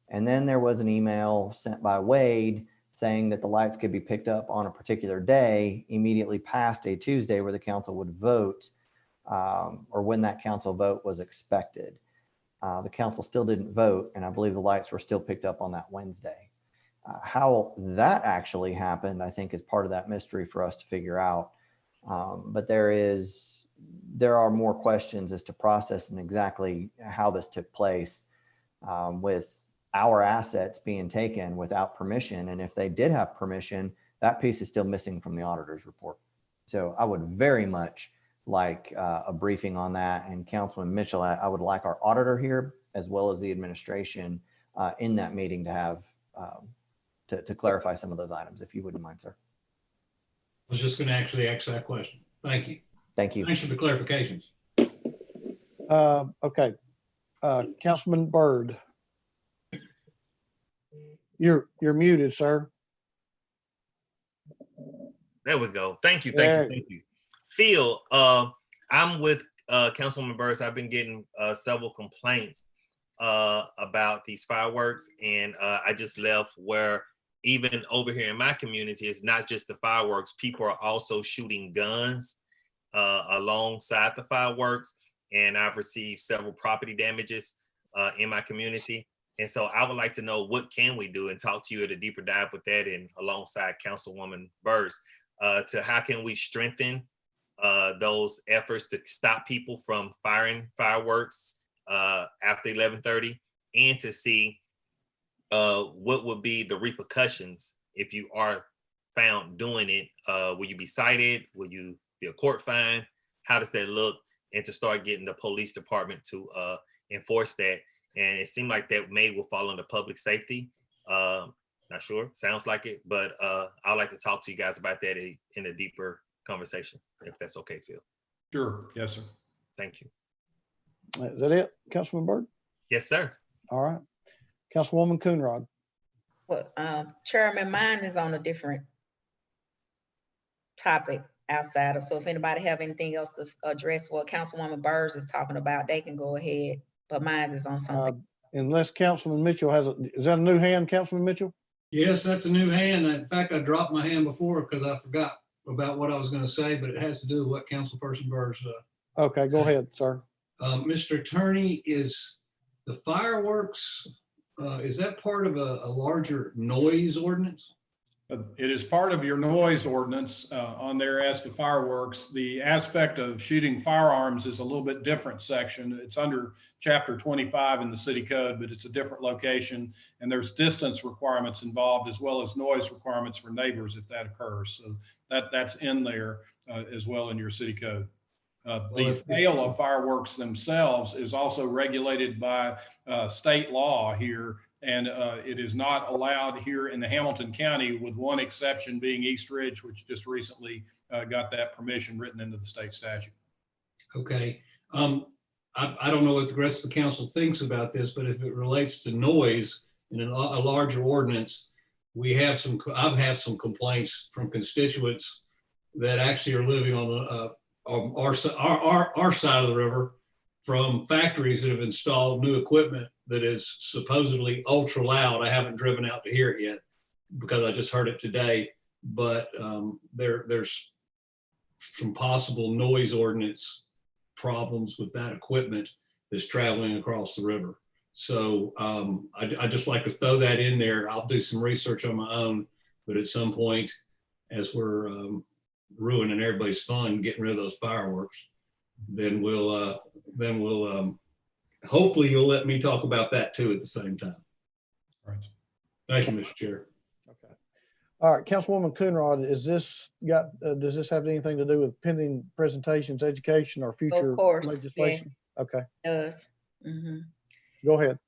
And then there was an email sent by Wade saying that the lights could be picked up on a particular day immediately past a Tuesday where the council would vote, or when that council vote was expected. The council still didn't vote, and I believe the lights were still picked up on that Wednesday. How that actually happened, I think, is part of that mystery for us to figure out. But there are more questions as to process and exactly how this took place, with our assets being taken without permission. And if they did have permission, that piece is still missing from the auditor's report. So I would very much like a briefing on that. And Councilman Mitchell, I would like our auditor here, as well as the administration in that meeting to have to clarify some of those items, if you wouldn't mind, sir. I was just going to actually ask that question. Thank you. Thank you. Thanks for the clarifications. Okay. Councilman Byrd. You're muted, sir. There we go. Thank you. Thank you. Phil, I'm with Councilwoman Burrs. I've been getting several complaints about these fireworks, and I just left where even over here in my community, it's not just the fireworks. People are also shooting guns alongside the fireworks, and I've received several property damages in my community. And so I would like to know, what can we do, and talk to you at a deeper dive with that, and alongside Councilwoman Burrs, to how can we strengthen those efforts to stop people from firing fireworks after 11:30, and to see what would be the repercussions if you are found doing it. Will you be cited? Will you be a court fine? How does that look? And to start getting the police department to enforce that. And it seemed like that will fall under public safety. Not sure, sounds like it, but I'd like to talk to you guys about that in a deeper conversation, if that's okay, Phil. Sure, yes, sir. Thank you. Is that it, Councilman Byrd? Yes, sir. All right. Councilwoman Coonrod. Well, Chairman, mine is on a different topic outside of, so if anybody have anything else to address what Councilwoman Burrs is talking about, they can go ahead, but mine is on something. Unless Councilman Mitchell has is that a new hand, Councilman Mitchell? Yes, that's a new hand. In fact, I dropped my hand before because I forgot about what I was going to say, but it has to do with what Councilperson Burrs. Okay, go ahead, sir. Mr. Attorney, is the fireworks, is that part of a larger noise ordinance? It is part of your noise ordinance on there as to fireworks. The aspect of shooting firearms is a little bit different section. It's under chapter 25 in the city code, but it's a different location. And there's distance requirements involved as well as noise requirements for neighbors if that occurs. So that's in there as well in your city code. The sale of fireworks themselves is also regulated by state law here. And it is not allowed here in the Hamilton County, with one exception being East Ridge, which just recently got that permission written into the state statute. Okay. I don't know what the rest of the council thinks about this, but if it relates to noise in a larger ordinance, I've had some complaints from constituents that actually are living on our side of the river from factories that have installed new equipment that is supposedly ultra loud. I haven't driven out to hear it yet because I just heard it today, but there's some possible noise ordinance problems with that equipment that's traveling across the river. So I just like to throw that in there. I'll do some research on my own, but at some point, as we're ruining everybody's fun, getting rid of those fireworks, then we'll hopefully you'll let me talk about that too at the same time. Right. Thank you, Mr. Chair. Okay. All right, Councilwoman Coonrod, is this does this have anything to do with pending presentations, education, or future Of course, legislation? Yes. Okay. It does. Mm-hmm. Go ahead.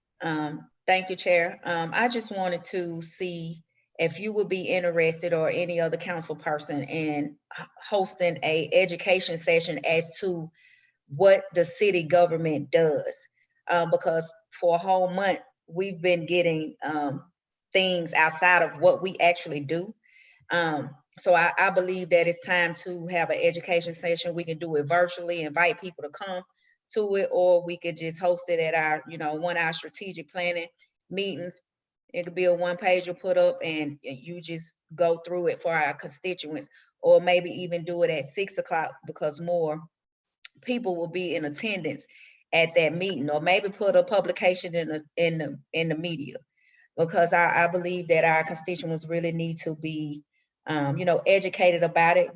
Thank you, Chair. I just wanted to see if you would be interested, or any other council person, in hosting a education session as to what the city government does. Because for a whole month, we've been getting things outside of what we actually do. So I believe that it's time to have an education session. We can do it virtually, invite people to come to it, or we could just host it at our, one of our strategic planning meetings. It could be a one-page you put up and you just go through it for our constituents, or maybe even do it at 6 o'clock because more people will be in attendance at that meeting, or maybe put a publication in the media, because I believe that our constituents really need to be educated about it.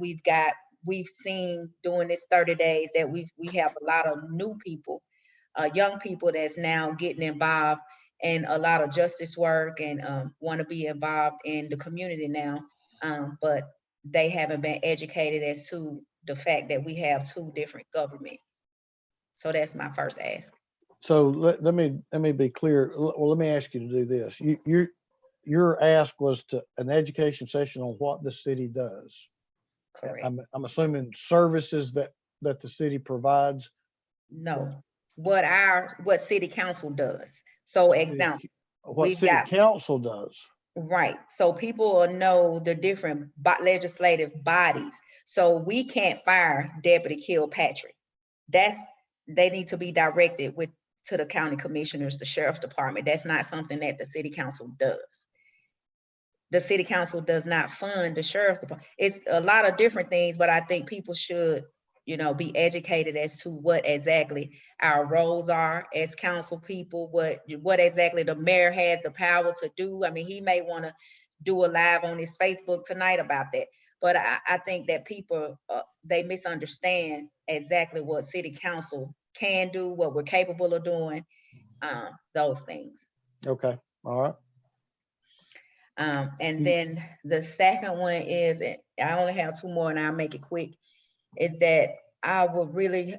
We've seen during this 30 days that we have a lot of new people, young people that's now getting involved in a lot of justice work and want to be involved in the community now, but they haven't been educated as to the fact that we have two different governments. So that's my first ask. So let me be clear. Well, let me ask you to do this. Your ask was to an education session on what the city does. Correct. I'm assuming services that the city provides. No, what city council does. So example, what city council does. Right. So people will know the different legislative bodies. So we can't fire Deputy Kilpatrick. They need to be directed to the county commissioners, the sheriff's department. That's not something that the city council does. The city council does not fund the sheriff's department. It's a lot of different things, but I think people should, be educated as to what exactly our roles are as council people, what exactly the mayor has the power to do. I mean, he may want to do a live on his Facebook tonight about that, but I think that people, they misunderstand exactly what city council can do, what we're capable of doing, those things. Okay, all right. And then the second one is, I only have two more and I'll make it quick, is that I would really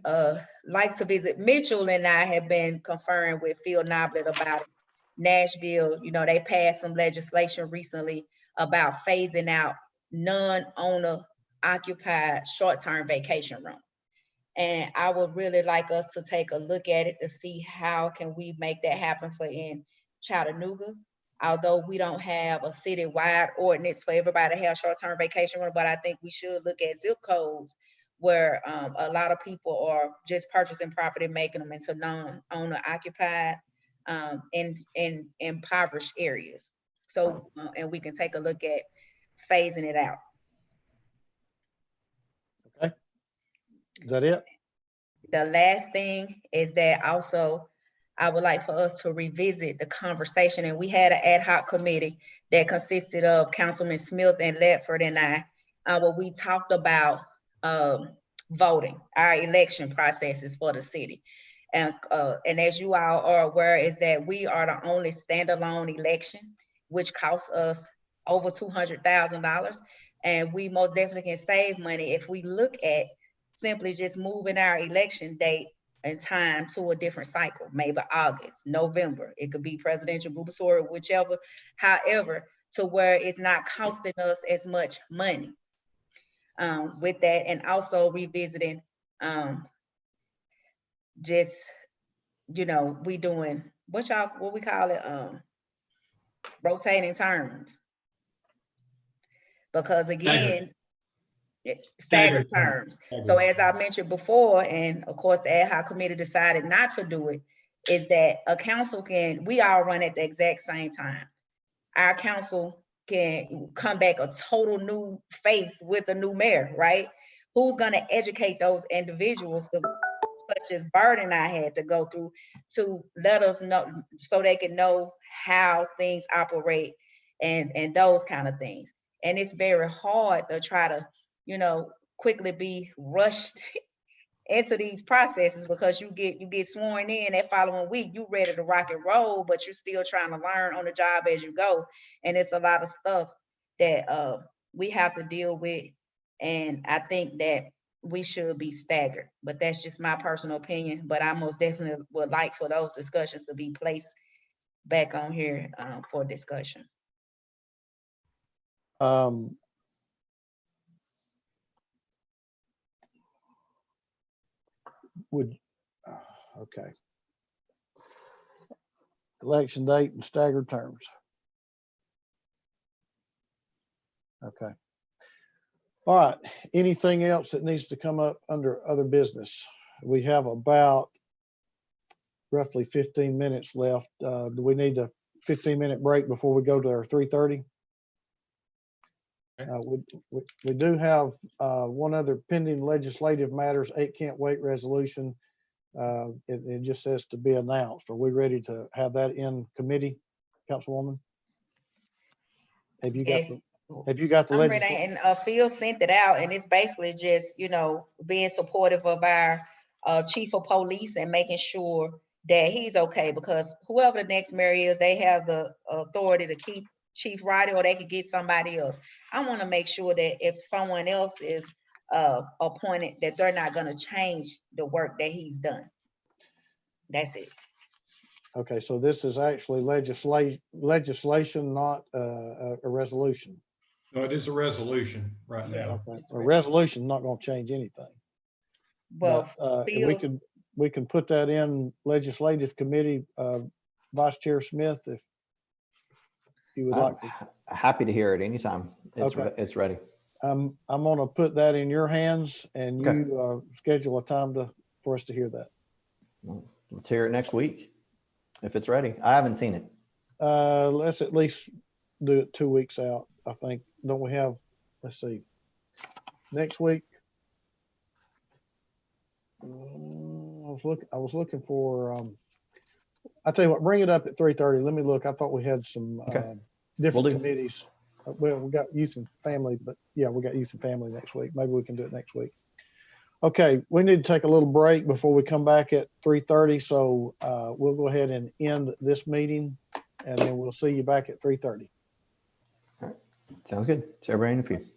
like to visit. Mitchell and I have been conferring with Phil Noblet about it. Nashville, they passed some legislation recently about phasing out non-owner occupied short-term vacation rooms. And I would really like us to take a look at it to see how can we make that happen for in Chattanooga. Although we don't have a city-wide ordinance for everybody to have short-term vacation room, but I think we should look at zip codes where a lot of people are just purchasing property, making them into non-owner occupied in impoverished areas. So, and we can take a look at phasing it out. Okay. Is that it? The last thing is that also I would like for us to revisit the conversation, and we had an ad hoc committee that consisted of Councilman Smith and Ledford and I, where we talked about voting, our election processes for the city. And as you all are aware, is that we are the only standalone election, which costs us over $200,000. And we most definitely can save money if we look at simply just moving our election date and time to a different cycle, maybe August, November. It could be presidential, gubernatorial, whichever, however, to where it's not costing us as much money with that. And also revisiting just, we doing, what we call it, rotating terms. Because again, staggered terms. So as I mentioned before, and of course the ad hoc committee decided not to do it, is that a council we all run at the exact same time. Our council can come back a total new face with a new mayor, right? Who's gonna educate those individuals, such as Bert and I had to go through, to let us know, so they can know how things operate and those kind of things. And it's very hard to try to, quickly be rushed into these processes, because you get sworn in that following week, you ready to rock and roll, but you're still trying to learn on the job as you go. And it's a lot of stuff that we have to deal with. And I think that we should be staggered, but that's just my personal opinion. But I most definitely would like for those discussions to be placed back on here for discussion. Okay. Election date and staggered terms. Okay. All right. Anything else that needs to come up under other business? We have about roughly 15 minutes left. Do we need a 15-minute break before we go to our 3:30? We do have one other pending legislative matters, 8 can't wait resolution. It just says to be announced. Are we ready to have that in committee, Councilwoman? Have you got the legislation? And Phil sent it out, and it's basically just, being supportive of our chief of police and making sure that he's okay, because whoever the next mayor is, they have the authority to keep Chief Roddy, or they could get somebody else. I want to make sure that if someone else is appointed, that they're not going to change the work that he's done. That's it. Okay, so this is actually legislation, not a resolution. No, it is a resolution right now. Okay. A resolution not going to change anything. Well, but, we can put that in legislative committee, Vice Chair Smith, if you would like to. Happy to hear it anytime. Okay. It's ready. I'm going to put that in your hands, and Okay. you schedule a time for us to hear that. Well, let's hear it next week if it's ready. I haven't seen it. Let's at least do it 2 weeks out, I think. Don't we have, let's see, next week? I was looking for, I tell you what, bring it up at 3:30. Let me look. I thought we had some different committees. Well, we got youth and family, but yeah, we got youth and family next week. Maybe we can do it next week. Okay, we need to take a little break before we come back at 3:30. So we'll go ahead and end this meeting, and then we'll see you back at 3:30. All right. Sounds good. So everybody in a few.